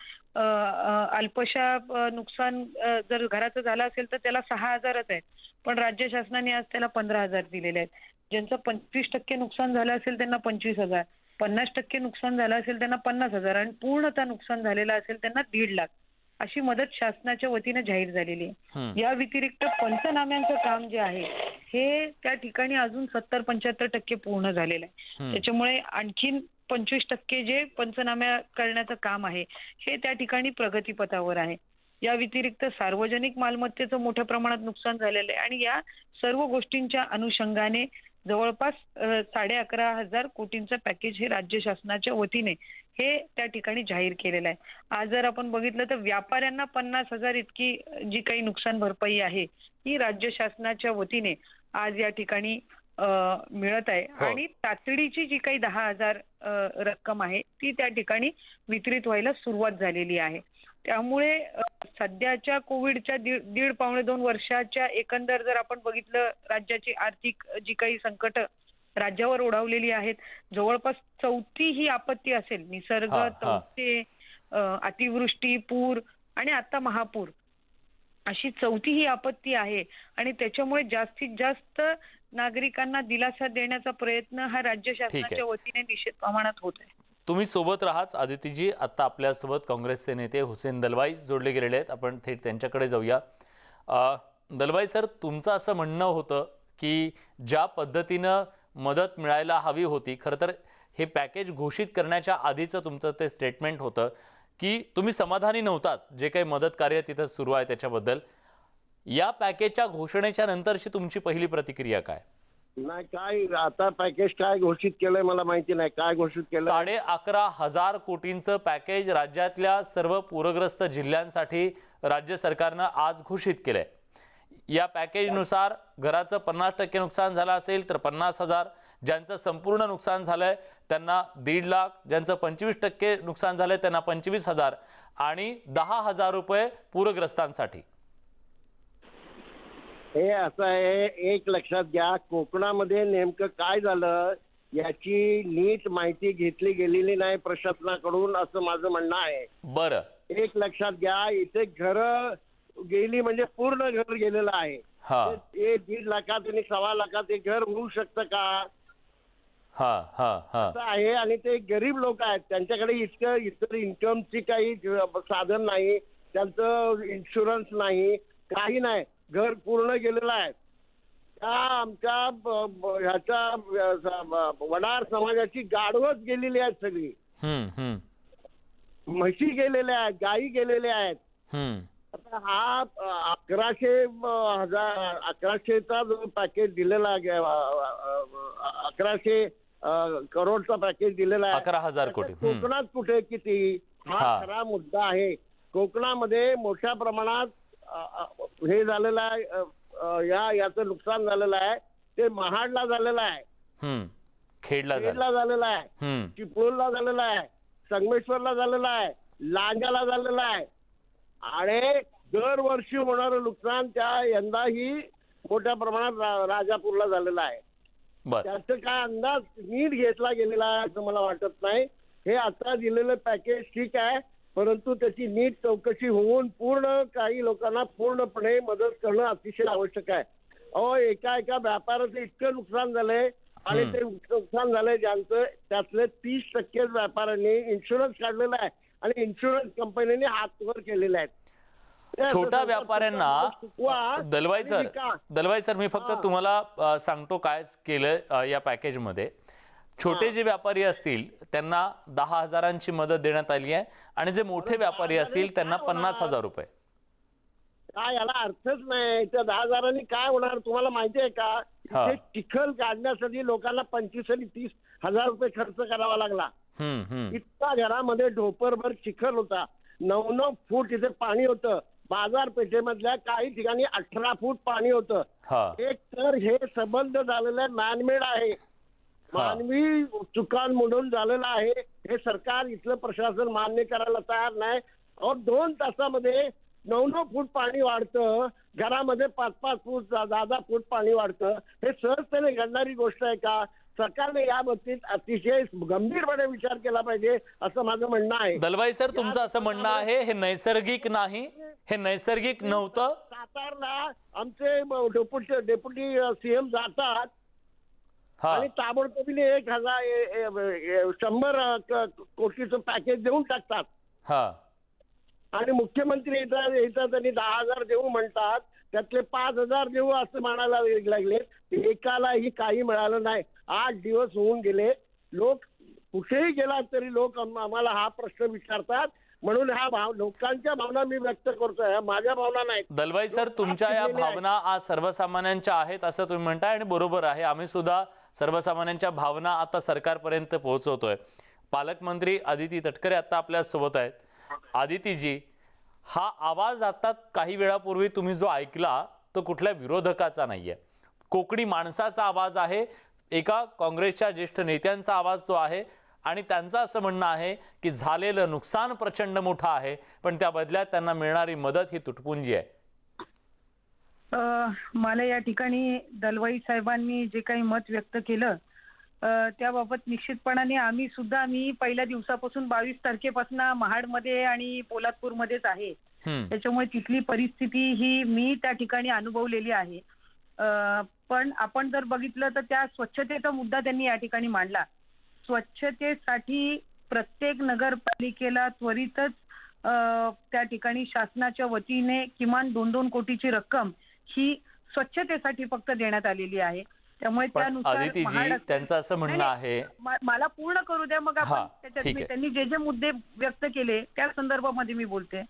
अल्पशा नुकसान जर घराचं झालं असेल तर त्याला 6,000च आहेत, पण राज्य शासनाने आज त्याला 15,000 दिलेले आहेत. ज्यांचं 25% नुकसान झालं असेल त्यांना 25,000, 50% नुकसान झालं असेल त्यांना 50,000 आणि पूर्णतः नुकसान झालेलं असेल त्यांना 1.5 लाख अशी मदत शासनाच्या वतीने जाहीर झालेली आहे. या व्यतिरिक्त पंचनाम्यांचं काम जे आहे हे त्या ठिकाणी अजून 70-75% पूर्ण झालेलं आहे. त्याच्यामुळे आणखीन 25% जे पंचनाम्या करण्याचं काम आहे हे त्या ठिकाणी प्रगतीपथावर आहे. या व्यतिरिक्त सार्वजनिक मालमत्तेचं मोठ्या प्रमाणात नुकसान झालेलं आहे आणि या सर्व गोष्टींच्या अनुषंगाने जवळपास 11,500 कोटींचं पॅकेज हे राज्य शासनाच्या वतीने हे त्या ठिकाणी जाहीर केलेलं आहे. आज जर आपण बघितलं तर व्यापाऱ्यांना 50,000 इतकी जी काही नुकसान भरपाई आहे ही राज्य शासनाच्या वतीने आज या ठिकाणी मिळत आहे हो. आणि तातडीची जी काही 10,000 रक्कम आहे ती त्या ठिकाणी वितरित व्हायला सुरुवात झालेली आहे. त्यामुळे सध्याच्या कोविडच्या दीड पावणे 2 वर्षाच्या एकंदर जर आपण बघितलं राज्याची आर्थिक जी काही संकट राज्यावर ओढावलेली आहेत, जवळपास 4थी ही आपत्ती असेल, निसर्ग, हा, हा. तौते, अतिवृष्टी, पूर आणि आता महापूर, अशी 4थी ही आपत्ती आहे आणि त्याच्यामुळे जास्तीत जास्त नागरिकांना दिलासा देण्याचा प्रयत्न हा राज्य शासनाच्या वतीने निश्चित प्रमाणात होत आहे. तुम्ही सोबत राहाच आदितीजी. आता आपल्यासोबत काँग्रेसचे नेते हुसेन दलवाई जोडले गेलेले आहेत. आपण थेट त्यांच्याकडे जाऊया. दलवाई सर, तुमचं असं म्हणणं होतं की ज्या पद्धतीनं मदत मिळायला हवी होती, खरं तर हे पॅकेज घोषित करण्याच्या आधीचं तुमचं ते स्टेटमेंट होतं की तुम्ही समाधानी नव्हतात जे काही मदत कार्य तिथं सुरू आहे त्याच्याबद्दल. या पॅकेजच्या घोषणेच्या नंतरची तुमची पहिली प्रतिक्रिया काय? नाही, काय आता पॅकेज काय घोषित केलंय मला माहिती नाही. काय घोषित केलं? 11,500 कोटींचं पॅकेज राज्यातल्या सर्व पूरग्रस्त जिल्ह्यांसाठी राज्य सरकारनं आज घोषित केलंय. या पॅकेजनुसार घराचं 50% नुकसान झालं असेल तर 50,000, ज्यांचं संपूर्ण नुकसान झालंय त्यांना 1.5 लाख, ज्यांचं 25% नुकसान झालंय त्यांना 25,000 आणि 10,000 रुपये पूरग्रस्तांसाठी. हे असं आहे, एक लक्षात घ्या, कोकणामध्ये नेमकं काय झालं याची नीट माहिती घेतली गेलेली नाही प्रशासनाकडून, असं माझं म्हणणं आहे. बरं, एक लक्षात घ्या, इथे घर गेली म्हणजे पूर्ण घर गेलेलं आहे. हा ते 1.5 लाखात आणि 1.25 लाखात एक घर होऊ शकतं का? हा हा हा असं आहे. आणि ते गरीब लोक आहेत, त्यांच्याकडे इतर इन्कमची काही साधन नाही, त्यांचं इन्शुरन्स नाही, काही नाही, घर पूर्ण गेलेलं आहे. त्या आमच्या ह्याच्या वडार समाजाची गाढवच गेलेली आहेत सगळी. म्हशी गेलेल्या आहेत, गायी गेलेल्या आहेत. आता हा 1100चा जो पॅकेज दिलेला आहे, 1100 करोडचा पॅकेज दिलेला आहे, 11,000 कोटी. कोकणात कुठे किती, हा खरा मुद्दा आहे. कोकणामध्ये मोठ्या प्रमाणात हे झालेलं आहे, याचं नुकसान झालेलं आहे. ते महाडला झालेलं आहे, खेडला झालेलं आहे, चिपळूणला झालेलं आहे, संगमेश्वरला झालेलं आहे, लांजाला झालेलं आहे. आणि दरवर्षी होणारं नुकसान यंदाही मोठ्या प्रमाणात राजापूरला झालेलं आहे. त्याचा काय अंदाज नीट घेतला गेलेला आहे असं मला वाटत नाही. हे आता दिलेलं पॅकेज ठीक आहे, परंतु त्याची नीट चौकशी होऊन पूर्ण काही लोकांना पूर्णपणे मदत करणं अतिशय आवश्यक आहे. एका व्यापाराचं इतकं नुकसान झालंय आणि ते नुकसान झालंय ज्यांचं, त्यातले 30% व्यापाऱ्यांनी इन्शुरन्स काढलेला आहे आणि इन्शुरन्स कंपन्यांनी हात वर केलेले आहेत. छोट्या व्यापाऱ्यांना दलवाई सर मी फक्त तुम्हाला सांगतो काय केलं या पॅकेज मध्ये. छोटे जे व्यापारी असतील त्यांना 10,000ची मदत देण्यात आली आहे आणि जे मोठे व्यापारी असतील त्यांना 50,000 रुपये. काय याला अर्थच नाही. त्या 10,000नी काय होणार तुम्हाला माहिती आहे का? चिखल काढण्यासाठी लोकांना 25 आणि 30,000 रुपये खर्च करावा लागला. इतका घरामध्ये ढोपरभर चिखल होता, 9 फूट इथे पाणी होतं. बाजारपेठेमधल्या काही ठिकाणी 18 फूट पाणी होतं. एक तर हे संबंध झालेलं मॅनमेड आहे, मानवी चुकांमधून झालेलं आहे. हे सरकार, इथलं प्रशासन मान्य करायला तयार नाही. 2 तासामध्ये 9 फूट पाणी वाढतं, घरामध्ये 5-5 फूट 10-10 फूट पाणी वाढतं. हे सहजतेने घडणारी गोष्ट आहे का? सरकारने या बाबतीत अतिशय गंभीरपणे विचार केला पाहिजे असं माझं म्हणणं आहे. दलवाई सर, तुमचं असं म्हणणं आहे हे नैसर्गिक नाही, हे नैसर्गिक नव्हतं. सातारला आमचे डेप्युटी सीएम जातात आणि ताबडतोबीने 100 कोटीचं पॅकेज देऊन टाकतात आणि मुख्यमंत्री येतात आणि 10,000 देऊ म्हणतात, त्यातले 5,000 देऊ असं म्हणायला लागले. एकालाही काही मिळालं नाही. 8 दिवस होऊन गेले. लोक कुठेही गेला तरी लोक आम्हाला हा प्रश्न विचारतात, म्हणून लोकांच्या भावना मी व्यक्त करतोय, माझ्या भावना नाहीत. दलवाई सर, तुमच्या या भावना आज सर्वसामान्यांच्या आहेत असं तुम्ही म्हणताय आणि बरोबर आहे. आम्ही सुद्धा सर्वसामान्यांच्या भावना आता सरकारपर्यंत पोहोचवतोय. पालकमंत्री आदिती तटकरे आता आपल्या सोबत आहेत. आदितीजी, हा आवाज आता काही वेळापूर्वी तुम्ही जो ऐकला तो कुठल्या विरोधकाचा नाहीये. कोकणी माणसाचा आवाज आहे, एका काँग्रेसच्या ज्येष्ठ नेत्यांचा आवाज तो आहे आणि त्यांचं असं म्हणणं आहे की झालेलं नुकसान प्रचंड मोठं आहे, पण त्या बदल्यात त्यांना मिळणारी मदत ही तुटपुंजी आहे. मला या ठिकाणी दलवाई साहेबांनी जे काही मत व्यक्त केलं त्याबाबत निश्चितपणाने मी पहिल्या दिवसापासून 22 तारखेपासून महाडमध्ये आणि पोलादपूरमध्येच आहे. त्याच्यामुळे तिथली परिस्थिती ही मी त्या ठिकाणी अनुभवलेली आहे. पण आपण जर बघितलं तर त्या स्वच्छतेचा मुद्दा त्यांनी या ठिकाणी मांडला. स्वच्छतेसाठी प्रत्येक नगरपालिकेला त्वरितच त्या ठिकाणी शासनाच्या वतीने किमान 2-2 कोटीची रक्कम ही स्वच्छतेसाठी फक्त देण्यात आलेली आहे. त्यामुळे त्यानुसार आदितीजी त्यांचं असं म्हणणं आहे, मला पूर्ण करू द्या मग आपण त्याच्यात त्यांनी जे मुद्दे व्यक्त केले त्या संदर्भामध्ये मी बोलते.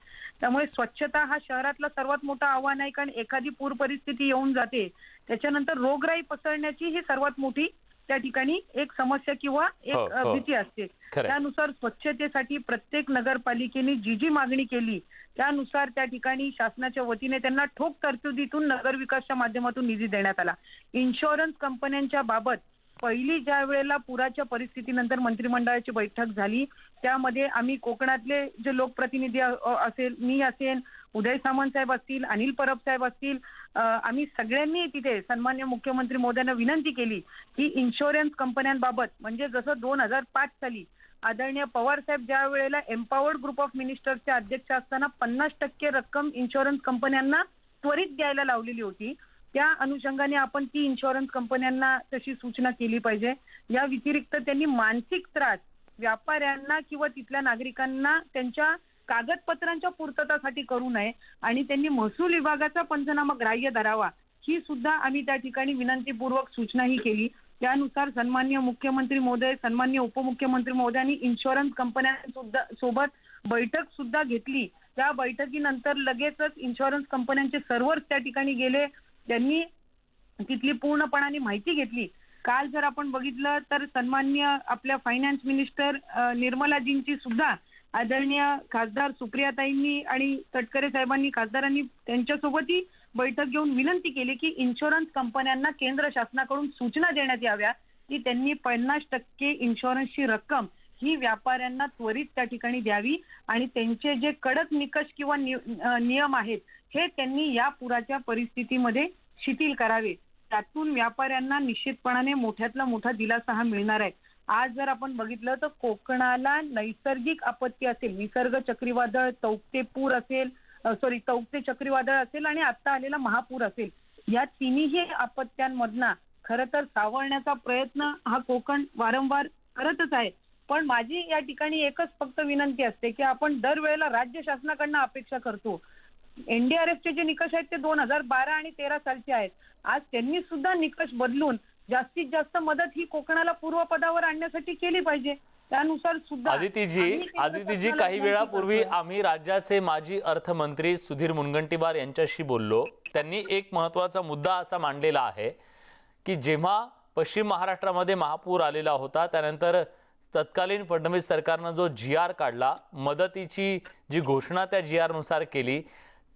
त्यामुळे स्वच्छता हा शहरातला सर्वात मोठा आव्हान आहे, कारण एखादी पूर परिस्थिती येऊन जाते त्याच्यानंतर रोगराई पसरण्याची ही सर्वात मोठी त्या ठिकाणी एक समस्या किंवा एक भीती असते. त्यानुसार स्वच्छतेसाठी प्रत्येक नगरपालिकेने जी मागणी केली त्यानुसार त्या ठिकाणी शासनाच्या वतीने त्यांना ठोक तरतुदीतून नगर विकासच्या माध्यमातून निधी देण्यात आला. इन्शुरन्स कंपन्यांच्या बाबत पहिली ज्या वेळेला पुराच्या परिस्थितीनंतर मंत्रिमंडळाची बैठक झाली त्यामध्ये आम्ही कोकणातले जे लोकप्रतिनिधी असेल, मी असेल, उदय सामंत साहेब असतील, अनिल परब साहेब असतील, आम्ही सगळ्यांनी तिथे सन्मान्य मुख्यमंत्री महोदयांना विनंती केली की इन्शुरन्स कंपन्यांबाबत म्हणजे जसं 2005 साली आदरणीय पवार साहेब ज्या वेळेला एम्पॉवर्ड ग्रुप ऑफ मिनिस्टर्सचे अध्यक्ष असताना 50% रक्कम इन्शुरन्स कंपन्यांना त्वरित द्यायला लावलेली होती, त्या अनुषंगाने आपण ती इन्शुरन्स कंपन्यांना तशी सूचना केली पाहिजे. या व्यतिरिक्त त्यांनी मानसिक त्रास व्यापाऱ्यांना किंवा तिथल्या नागरिकांना त्यांच्या कागदपत्रांच्या पूर्ततासाठी करू नये आणि त्यांनी महसूल विभागाचा पंचनामा ग्राह्य धरावा ही सुद्धा आम्ही त्या ठिकाणी विनंतीपूर्वक सूचनाही केली. त्यानुसार सन्मान्य मुख्यमंत्री महोदय, सन्मान्य उपमुख्यमंत्री महोदयांनी इन्शुरन्स कंपन्यांसुद्धा सोबत बैठक सुद्धा घेतली. त्या बैठकीनंतर लगेचच इन्शुरन्स कंपन्यांचे सर्व्हर्स त्या ठिकाणी गेले, त्यांनी तिथली पूर्णपणाने माहिती घेतली. काल जर आपण बघितलं तर सन्मान्य आपल्या फायनान्स मिनिस्टर निर्मलाजींची सुद्धा आदरणीय खासदार सुप्रियाताईंनी आणि तटकरे साहेबांनी खासदारांनी त्यांच्यासोबतही बैठक घेऊन विनंती केली की इन्शुरन्स कंपन्यांना केंद्र शासनाकडून सूचना देण्यात याव्या की त्यांनी 50% इन्शुरन्सची रक्कम ही व्यापाऱ्यांना त्वरित त्या ठिकाणी द्यावी आणि त्यांचे जे कडक निकष किंवा नियम आहेत हे त्यांनी या पुराच्या परिस्थितीमध्ये शिथिल करावे. त्यातून व्यापाऱ्यांना निश्चितपणाने मोठ्यातला मोठा दिलासा हा मिळणार आहे. आज जर आपण बघितलं तर कोकणाला नैसर्गिक आपत्ती असेल, निसर्ग चक्रीवादळ, तौक्ते चक्रीवादळ असेल आणि आता आलेला महापूर असेल, या तिन्ही आपत्त्यांमधना खरं तर सावरण्याचा प्रयत्न हा कोकण वारंवार करतच आहे. पण माझी या ठिकाणी एकच फक्त विनंती असते की आपण दरवेळेला राज्य शासनाकडनं अपेक्षा करतो. एनडीआरएफचे जे निकष आहेत ते 2012 आणि 13 सालचे आहेत. आज त्यांनी सुद्धा निकष बदलून जास्तीत जास्त मदत ही कोकणाला पूर्वपदावर आणण्यासाठी केली पाहिजे. त्यानुसार सुद्धा आदितीजी काही वेळापूर्वी आम्ही राज्याचे माजी अर्थमंत्री सुधीर मुनगंटीवार यांच्याशी बोललो. त्यांनी एक महत्त्वाचा मुद्दा असा मांडलेला आहे की जेव्हा पश्चिम महाराष्ट्रामध्ये महापूर आलेला होता त्यानंतर तत्कालीन फडणवीस सरकारनं जो GR काढला, मदतीची जी घोषणा त्या GR नुसार केली,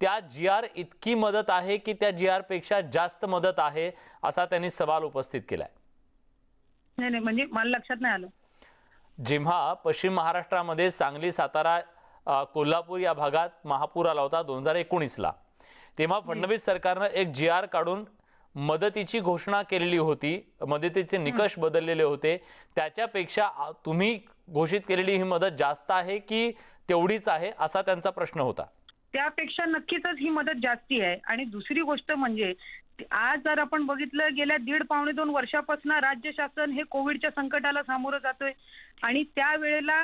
त्या GR इतकी मदत आहे की त्या GR पेक्षा जास्त मदत आहे असा त्यांनी सवाल उपस्थित केलाय. नाही म्हणजे मला लक्षात नाही आलं. जेव्हा पश्चिम महाराष्ट्रामध्ये सांगली, सातारा, कोल्हापूर या भागात महापूर आला होता 2019ला, तेव्हा फडणवीस सरकारनं एक GR काढून मदतीची घोषणा केलेली होती, मदतीचे निकष बदललेले होते. त्याच्यापेक्षा तुम्ही घोषित केलेली ही मदत जास्त आहे की तेवढीच आहे असा त्यांचा प्रश्न होता. त्यापेक्षा नक्कीच ही मदत जास्ती आहे. आणि दुसरी गोष्ट म्हणजे आज जर आपण बघितलं गेल्या 1.5-2 वर्षापासून राज्य शासन हे कोविडच्या संकटाला सामोरं जातोय आणि त्यावेळेला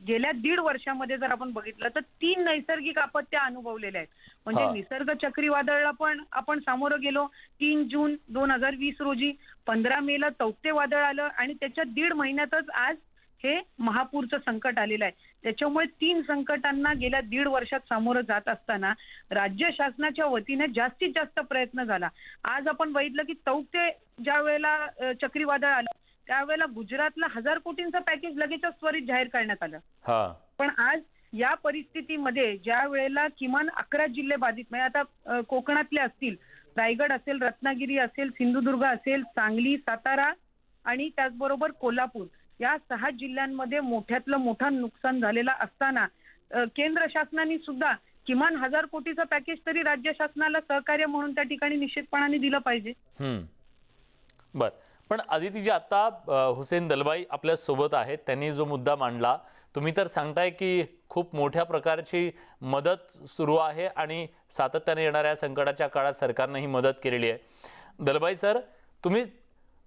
गेल्या 1.5 वर्षामध्ये जर आपण बघितलं तर 3 नैसर्गिक आपत्त्या अनुभवलेल्या आहेत. म्हणजे निसर्ग चक्रीवादळाला पण आपण सामोरं गेलो 3 जून 2020 रोजी, 15 मेला तौक्ते वादळ आलं आणि त्याच्या 1.5 महिन्यातच आज हे महापूरचं संकट आलेलं आहे. त्याच्यामुळे 3 संकटांना गेल्या 1.5 वर्षात सामोरं जात असताना राज्य शासनाच्या वतीने जास्तीत जास्त प्रयत्न झाला. आज आपण बघितलं की तौक्ते ज्या वेळेला चक्रीवादळ आलं त्यावेळेला गुजरातला 1000 कोटींचं पॅकेज लगेचच त्वरित जाहीर करण्यात आलं. पण आज या परिस्थितीमध्ये ज्या वेळेला किमान 11 जिल्हे बाधित, म्हणजे आता कोकणातले असतील रायगड असेल, रत्नागिरी असेल, सिंधुदुर्ग असेल, सांगली, सातारा आणि त्याचबरोबर कोल्हापूर या 6 जिल्ह्यांमध्ये मोठ्यातलं मोठं नुकसान झालेलं असताना केंद्र शासनाने सुद्धा किमान 1000 कोटीचं पॅकेज तरी राज्य शासनाला सहकार्य म्हणून त्या ठिकाणी निश्चितपणाने दिलं पाहिजे. बर, पण आदितीजी आता हुसेन दलवाई आपल्या सोबत आहेत. त्यांनी जो मुद्दा मांडला, तुम्ही तर सांगताय की खूप मोठ्या प्रकारची मदत सुरू आहे आणि सातत्याने येणाऱ्या संकटाच्या काळात सरकारने ही मदत केलेली आहे. दलवाई सर, तुम्ही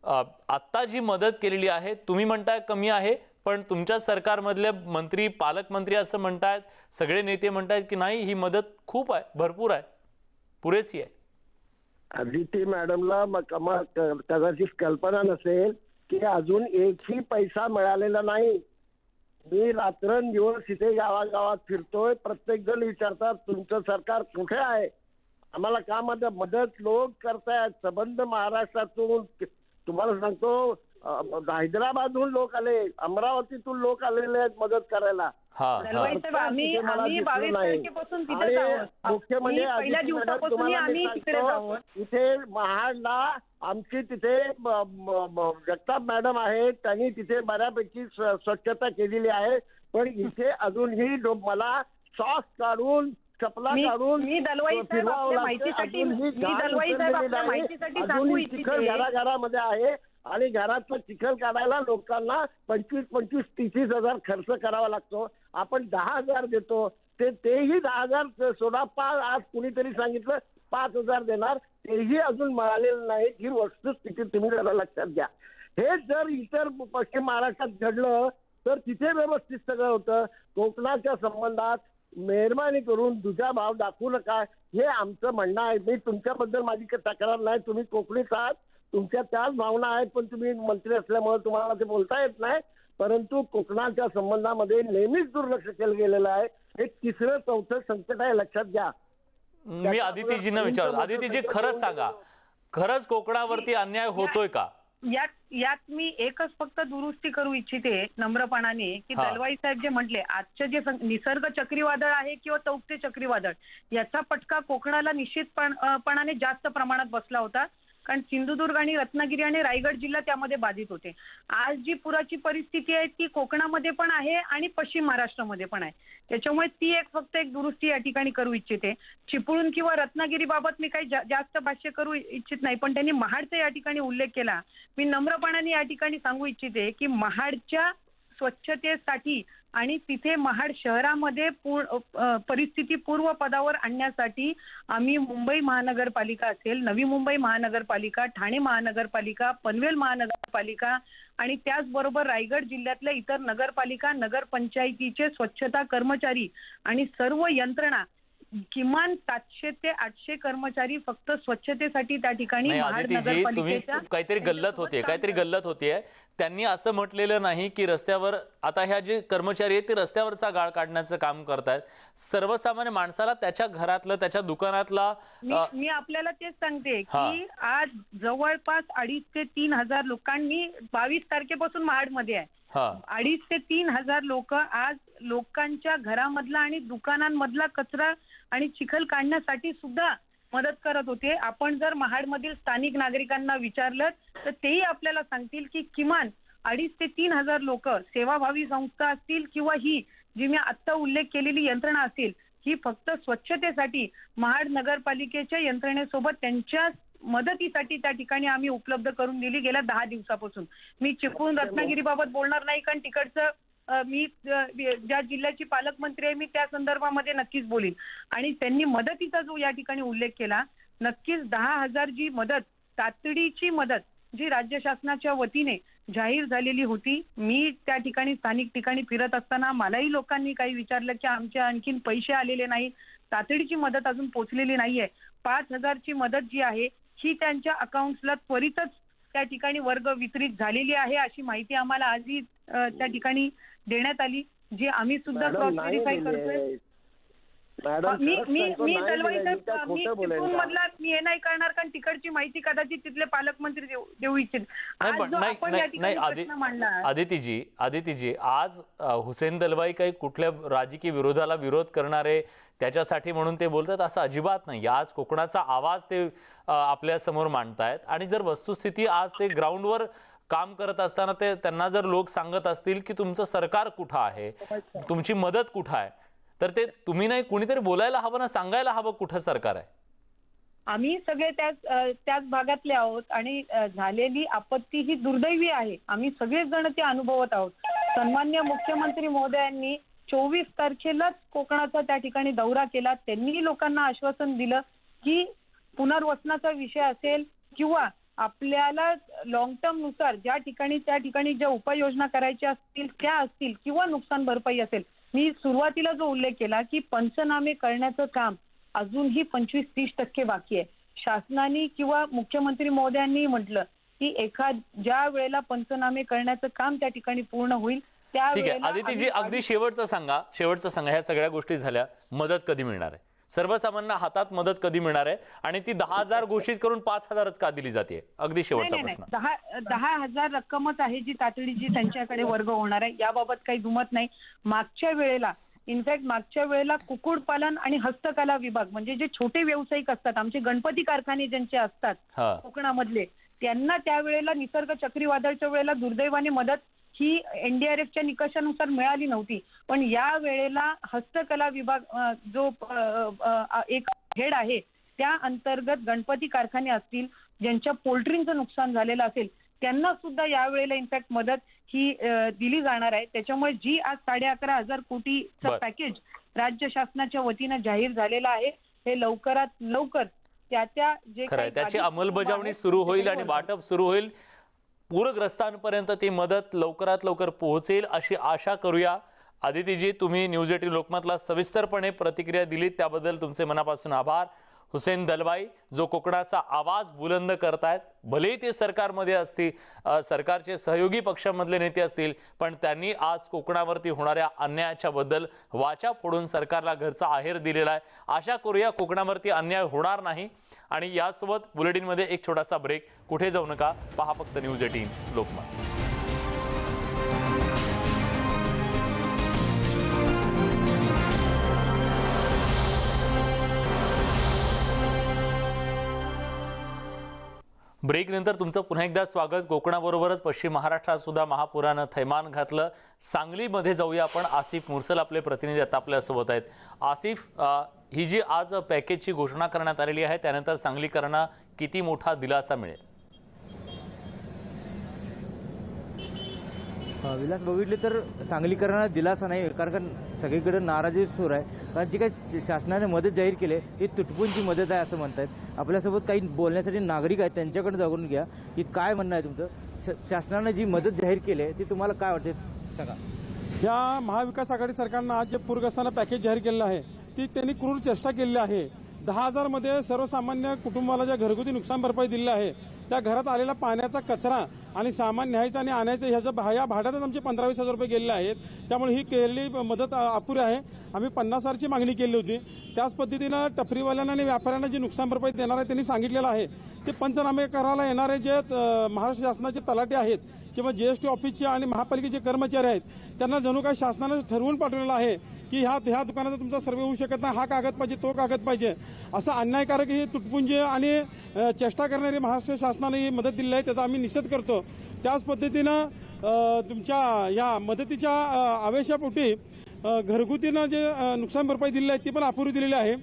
आत्ता जी मदत केलेली आहे, तुम्ही म्हणताय कमी आहे, पण तुमच्या सरकारमधले मंत्री, पालकमंत्री असं म्हणतायत, सगळे नेते म्हणतायत की नाही, ही मदत खूप आहे, भरपूर आहे, पुरेशी आहे. आदिती मॅडमला कदाचित कल्पना नसेल की अजून एकही पैसा मिळालेला नाही. मी रात्रंदिवस इथे गावागावात फिरतोय. प्रत्येक जण विचारतात तुमचं सरकार कुठे आहे, आम्हाला का मदत लोक करतायत. संबंध महाराष्ट्रातून, तुम्हाला सांगतो हैदराबादहून लोक आले, अमरावतीतून लोक आलेले आहेत मदत करायला. दलवाई साहेब, आम्ही 22 तारखेपासून तिथेच आहोत. मुख्य म्हणजे पहिल्या दिवसापासून आम्ही तिकडेच आहोत. इथे महाडला आमची तिथे जगताप मॅडम आहेत, त्यांनी तिथे बऱ्यापैकी स्वच्छता केलेली आहे. पण इथे अजूनही मला सॉस काढून, चपला काढून मी दलवाई साहेब आपल्या माहितीसाठी सांगू इच्छिते, घराघरामध्ये आहे आणि घरातलं चिखल काढायला लोकांना 25-25, 30 हजार खर्च करावा लागतो. आपण 10,000 देतो, तेही 10,000 सोडा. आज कुणीतरी सांगितलं 5,000 देणार, तेही अजून मिळालेलं नाही. ही वस्तुस्थिती तुम्ही जरा लक्षात घ्या. हे जर इतर पश्चिम महाराष्ट्रात घडलं तर तिथे व्यवस्थित सगळं होतं. कोकणाच्या संबंधात मेहरबानी करून दुजाभाव दाखवू नका, हे आमचं म्हणणं आहे. मी तुमच्याबद्दल माझी तक्रार नाही, तुम्ही कोकणीत आहात, तुमच्या त्याच भावना आहेत, पण तुम्ही मंत्री असल्यामुळे तुम्हाला ते बोलता येत नाही. परंतु कोकणाच्या संबंधामध्ये नेहमीच दुर्लक्ष केलं गेलेलं आहे. हे 3रं 4थं संकट आहे, लक्षात घ्या. मी आदितीजींना विचारतो, आदितीजी खरंच सांगा, खरंच कोकणावरती अन्याय होतोय का? यात मी एकच फक्त दुरुस्ती करू इच्छिते नम्रपणाने, की दलवाई साहेब जे म्हटले, आजचे जे निसर्ग चक्रीवादळ आहे किंवा तौक्ते चक्रीवादळ, याचा फटका कोकणाला निश्चितपणाने जास्त प्रमाणात बसला होता. कारण सिंधुदुर्ग आणि रत्नागिरी आणि रायगड जिल्हा त्यामध्ये बाधित होते. आज जी पुराची परिस्थिती आहे ती कोकणामध्ये पण आहे आणि पश्चिम महाराष्ट्रामध्ये पण आहे. त्याच्यामुळे ती फक्त एक दुरुस्ती या ठिकाणी करू इच्छिते. चिपळूण किंवा रत्नागिरी बाबत मी काही जास्त भाष्य करू इच्छित नाही, पण त्यांनी महाडचा या ठिकाणी उल्लेख केला. मी नम्रपणाने या ठिकाणी सांगू इच्छिते की महाडच्या स्वच्छतेसाठी आणि तिथे महाड शहरामध्ये परिस्थिती पूर्व पदावर आणण्यासाठी आम्ही मुंबई महानगरपालिका असेल, नवी मुंबई महानगरपालिका, ठाणे महानगरपालिका, पनवेल महानगरपालिका आणि त्याचबरोबर रायगड जिल्ह्यातल्या इतर नगरपालिका, नगरपंचायतीचे स्वच्छता कर्मचारी आणि सर्व यंत्रणा, किमान 700 ते 800 कर्मचारी फक्त स्वच्छतेसाठी त्या ठिकाणी महाड नगरपालिकेच्या काहीतरी गल्लत होतीये. त्यांनी असं म्हटलेलं नाही की रस्त्यावर, आता ह्या जे कर्मचारी आहेत ते रस्त्यावरचा गाळ काढण्याचं काम करतायत. सर्वसामान्य माणसाला त्याच्या घरातलं, त्याच्या दुकानातला. मी आपल्याला तेच सांगते की आज जवळपास 2,500 ते 3,000 लोकांनी 22 तारखेपासून महाडमध्ये आहे. 2,500 ते 3,000 लोक आज लोकांच्या घरामधला आणि दुकानांमधला कचरा आणि चिखल काढण्यासाठी सुद्धा मदत करत होते. आपण जर महाडमधील स्थानिक नागरिकांना विचारलं तर तेही आपल्याला सांगतील की किमान 2,500 ते 3,000 लोक, सेवाभावी संस्था असतील किंवा ही जी मी आता उल्लेख केलेली यंत्रणा असेल, ही फक्त स्वच्छतेसाठी महाड नगरपालिकेच्या यंत्रणेसोबत त्यांच्या मदतीसाठी त्या ठिकाणी आम्ही उपलब्ध करून दिली गेल्या 10 दिवसापासून. मी चिपळूण रत्नागिरीबाबत बोलणार नाही, कारण तिकडचं मी ज्या जिल्ह्याची पालकमंत्री आहे मी त्या संदर्भामध्ये नक्कीच बोलीन. आणि त्यांनी मदतीचा जो या ठिकाणी उल्लेख केला, नक्कीच 10,000 जी मदत, तातडीची मदत जी राज्य शासनाच्या वतीने जाहीर झालेली होती. मी त्या ठिकाणी स्थानिक ठिकाणी फिरत असताना मलाही लोकांनी काही विचारलं की आमचे आणखीन पैसे आलेले नाही, तातडीची मदत अजून पोहोचलेली नाहीये. 5,000 ची मदत जी आहे ही त्यांच्या अकाउंट्सला त्वरितच त्या ठिकाणी वर्ग वितरित झालेली आहे, अशी माहिती आम्हाला आजही त्या ठिकाणी देण्यात आली, जी आम्ही सुद्धा क्रॉस व्हेरीफाय करतोय. मॅडम मी खरंच मी सांगतो, मी नाही दलवाई दिलं, मी काय साहेब, मी खोटं बोलेन चिपळूण का? मधला मी हे नाही करणार, कारण तिकडची माहिती कदाचित तिथले पालकमंत्री देऊ इच्छित. नाही आज पण जो नाही आपण या नाही ठिकाणी नाही प्रश्न मांडला, आदितीजी आज हुसेन दलवाई काही कुठल्या राजकीय विरोधाला विरोध करणारे त्याच्यासाठी म्हणून ते बोलतात असं अजिबात नाही. आज कोकणाचा आवाज ते आपल्या समोर मांडतायत आणि जर वस्तुस्थिती आज ते ग्राउंडवर काम करत असताना ते त्यांना जर लोक सांगत असतील की तुमचं सरकार कुठं आहे, तुमची मदत कुठं आहे, तर ते तुम्ही नाही कुणीतरी बोलायला हवं ना, सांगायला हवं कुठं सरकार आहे. आम्ही सगळे त्याच भागातले आहोत आणि झालेली आपत्ती ही दुर्दैवी आहे. आम्ही सगळेच जण ते अनुभवत आहोत. सन्मान्य मुख्यमंत्री महोदयांनी 24 तारखेलाच कोकणाचा त्या ठिकाणी दौरा केला. त्यांनी लोकांना आश्वासन दिलं की पुनर्वसनाचा विषय असेल किंवा आपल्याला लॉंग टर्म नुसार त्या ठिकाणी ज्या उपाययोजना करायच्या असतील त्या असतील किंवा नुकसान भरपाई असेल. मी सुरुवातीला जो उल्लेख केला की पंचनामे करण्याचं काम अजूनही 25-30% बाकी आहे. शासनाने किंवा मुख्यमंत्री महोदयांनी म्हटलं की ज्या वेळेला पंचनामे करण्याचं काम त्या ठिकाणी पूर्ण होईल त्या ठीक आहे वेळेला आदितीजी, अगदी शेवटचं सांगा ह्या सगळ्या गोष्टी झाल्या, मदत कधी मिळणार आहे? सर्वसामान्य हातात मदत कधी मिळणार आहे? आणि ती 10,000 घोषित करून 5,000च का दिली जाते? अगदी शेवटचा प्रश्न. 10,000 रक्कमच आहे जी तातडीची त्यांच्याकडे वर्ग होणार आहे, याबाबत काही दुमत नाही. मागच्या वेळेला कुक्कुटपालन आणि हस्तकला विभाग म्हणजे जे छोटे व्यावसायिक असतात, आमचे गणपती कारखाने ज्यांचे असतात कोकणामधले, त्यांना त्यावेळेला निसर्ग चक्रीवादळच्या वेळेला दुर्दैवाने मदत ही एनडीआरएफच्या निकषानुसार मिळाली नव्हती. पण या वेळेला हस्तकला विभाग जो एक हेड आहे त्या अंतर्गत गणपती कारखाने असतील, ज्यांच्या पोल्ट्रीचं नुकसान झालेलं असेल, त्यांना सुद्धा यावेळेला इनफॅक्ट मदत ही दिली जाणार आहे. त्याच्यामुळे जी आज 11,500 कोटीचं पॅकेज राज्य शासनाच्या वतीनं जाहीर झालेलं आहे, हे लवकरात लवकर जे त्याची अंमलबजावणी सुरू होईल आणि वाटप सुरू होईल. पूरग्रस्तांपर्यंत ती मदत लवकरात लवकर पोहोचेल अशी आशा करूया. आदितीजी, तुम्ही न्यूज 18 लोकमतला सविस्तरपणे प्रतिक्रिया दिलीत त्याबद्दल तुमचे मनापासून आभार. हुसेन दलवाई जो कोकणाचा आवाज बुलंद करतायत, भलेही ते सरकारमध्ये असतील, सरकारचे सहयोगी पक्षामधले नेते असतील, पण त्यांनी आज कोकणावरती होणाऱ्या अन्यायाच्या बद्दल वाचा फोडून सरकारला घरचा आहेर दिलेला आहे. आशा करूया कोकणावरती अन्याय होणार नाही. आणि यासोबत बुलेटिनमध्ये एक छोटासा ब्रेक, कुठे जाऊ नका, पहा फक्त न्यूज 18 लोकमत. ब्रेक नंतर तुमचं पुन्हा एकदा स्वागत. कोकणाबरोबरच पश्चिम महाराष्ट्रात सुद्धा महापुरानं थैमान घातलं. सांगलीमध्ये जाऊया आपण. आसिफ मुरसल आपले प्रतिनिधी आता आपल्यासोबत आहेत. आसिफ, ही जी आज पॅकेजची घोषणा करण्यात आलेली आहे त्यानंतर सांगलीकरांना किती मोठा दिलासा मिळेल? विलास, बघितले तर सांगलीकरांना दिलासा नाही, कारण सगळीकडे नाराजी सुरू आहे. कारण जी काही शासनाने मदत जाहीर केली ती तुटपुंची मदत आहे असं म्हणतात. आपल्यासोबत काही बोलण्यासाठी नागरिक आहेत, त्यांच्याकडे जाऊन घ्या की काय म्हणणं आहे तुमचं. शासनाने जी मदत जाहीर केली आहे ती तुम्हाला काय वाटते सांगा. ज्या महाविकास आघाडी सरकारनं आज जे पूरग्रस्तांना पॅकेज जाहीर केलेलं आहे ती त्यांनी क्रूर चेष्टा केलेली आहे. 10,000 मध्ये सर्वसामान्य कुटुंबाला ज्या घरगुती नुकसान भरपाई दिलेली आहे त्या घरात आलेला पाण्याचा कचरा आणि सामान न्यायचं आणि आणायचं ह्या भाड्यातच आमचे 15-20 हजार रुपये गेलेले आहेत. त्यामुळे ही केलेली मदत अपुरी आहे. आम्ही 50,000ची मागणी केली होती. त्याच पद्धतीनं टपरीवाल्यांना आणि व्यापाऱ्यांना जी नुकसान भरपाई देणार आहे त्यांनी सांगितलेलं आहे ते पंचनामे करायला येणारे जे महाराष्ट्र शासनाचे तलाठी आहेत किंवा जीएसटी ऑफिसचे आणि महापालिकेचे कर्मचारी आहेत त्यांना जणू काही शासनानं ठरवून पाठवलेलं आहे की ह्या दुकानाचा तुमचा सर्वे होऊ शकत नाही, हा कागद पाहिजे, तो कागद पाहिजे. असं अन्यायकारक ही तुटपुंजी आणि चेष्टा करणारी महाराष्ट्र शासनाने ही मदत दिली आहे, त्याचा आम्ही निषेध करतो. त्याच पद्धतीनं तुमच्या या मदतीच्या आवेशापोटी घरगुतीनं जे नुकसान भरपाई दिलेली आहे ती पण अपुरी दिलेली आहे.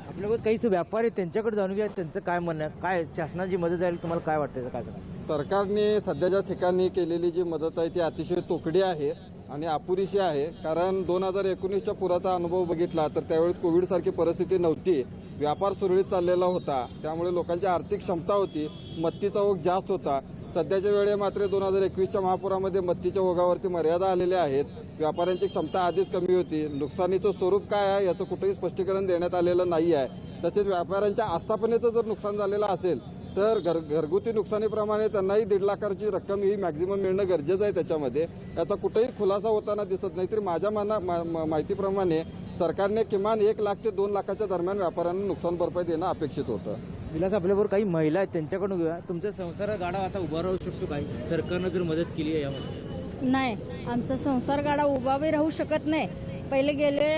आपल्याकडे काही व्यापारी त्यांच्याकडे जाणून घ्या त्यांचं काय म्हणणं आहे. काय शासनाची मदत जाईल तुम्हाला काय वाटतं काय सांगा. सरकारने सध्याच्या ठिकाणी केलेली जी मदत आहे ती अतिशय तोकडी आहे आणि अपुरीशी आहे. कारण 2019च्या पुराचा अनुभव बघितला तर त्यावेळी कोविडसारखी परिस्थिती नव्हती, व्यापार सुरळीत चाललेला होता, त्यामुळे लोकांची आर्थिक क्षमता होती, मत्तीचा ओघ जास्त होता. सध्याच्या वेळी मात्र 2021च्या महापुरामध्ये मत्तीच्या ओघावरती मर्यादा आलेल्या आहेत. व्यापाऱ्यांची क्षमता आधीच कमी होती. नुकसानीचं स्वरूप काय आहे याचं कुठेही स्पष्टीकरण देण्यात आलेलं नाही आहे. तसेच व्यापाऱ्यांच्या आस्थापनेचं जर नुकसान झालेलं असेल तर घरगुती नुकसानीप्रमाणे त्यांनाही 1.5 लाखाची रक्कम ही मॅक्झिमम मिळणं गरजेचं आहे. त्याच्यामध्ये याचा कुठेही खुलासा होताना दिसत नाही. तरी माझ्या माहितीप्रमाणे सरकारने किमान 1 लाख ते 2 लाखाच्या दरम्यान व्यापाऱ्यांना नुकसान भरपाई देणं अपेक्षित होतं. विलास, आपल्याबरोबर काही महिला आहेत, त्यांच्याकडून घेऊया. तुमचा संसार गाडा आता उभा राहू शकतो काय? सरकारनं जर मदत केली आहे यामध्ये? नाही, आमचा संसार गाडा उभाही राहू शकत नाही. पहिले गेले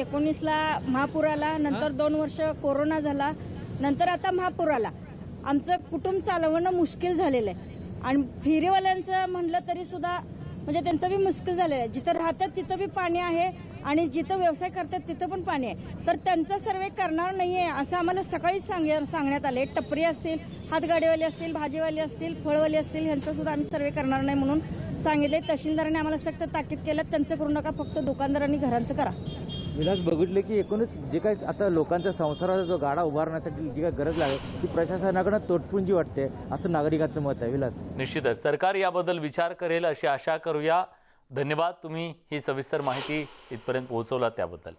19ला महापूर आला, नंतर 2 वर्ष कोरोना झाला, नंतर आता महापूर आला. आमचं कुटुंब चालवणं मुश्किल झालेलं आहे. आणि फेरीवाल्यांचं म्हणलं तरी सुद्धा म्हणजे त्यांचं बी मुश्किल झालेलं आहे. जिथं राहतात तिथं बी पाणी आहे आणि जिथं व्यवसाय करतात तिथं पण पाणी आहे. तर त्यांचा सर्वे करणार नाही आहे असं आम्हाला सकाळीच सांगण्यात आले. टपरी असतील, हातगाडीवाले असतील, भाजीवाले असतील, फळवाले असतील, यांचा सुद्धा आम्ही सर्वे करणार नाही म्हणून सांगितले. तहसीलदारांनी आम्हाला सक्त ताकीद केलं, त्यांचं करू नका, फक्त दुकानदारांनी घरांचं करा. विलास, बघितले की एकूणच जे काही आता लोकांचा संसाराचा जो गाडा उभारण्यासाठी जी काही गरज लागेल ती प्रशासनाकडनं तोटपुंजी वाटते असं नागरिकांचं मत आहे. विलास, निश्चितच सरकार याबद्दल विचार करेल अशी आशा करूया. धन्यवाद, तुम्ही ही सविस्तर माहिती इथपर्यंत पोहोचवलात त्याबद्दल.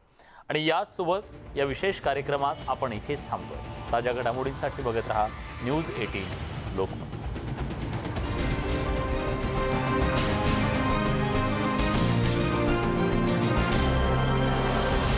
आणि याचसोबत या विशेष कार्यक्रमात आपण इथेच थांबतोय. ताज्या घडामोडींसाठी बघत रहा न्यूज 18 लोकमत.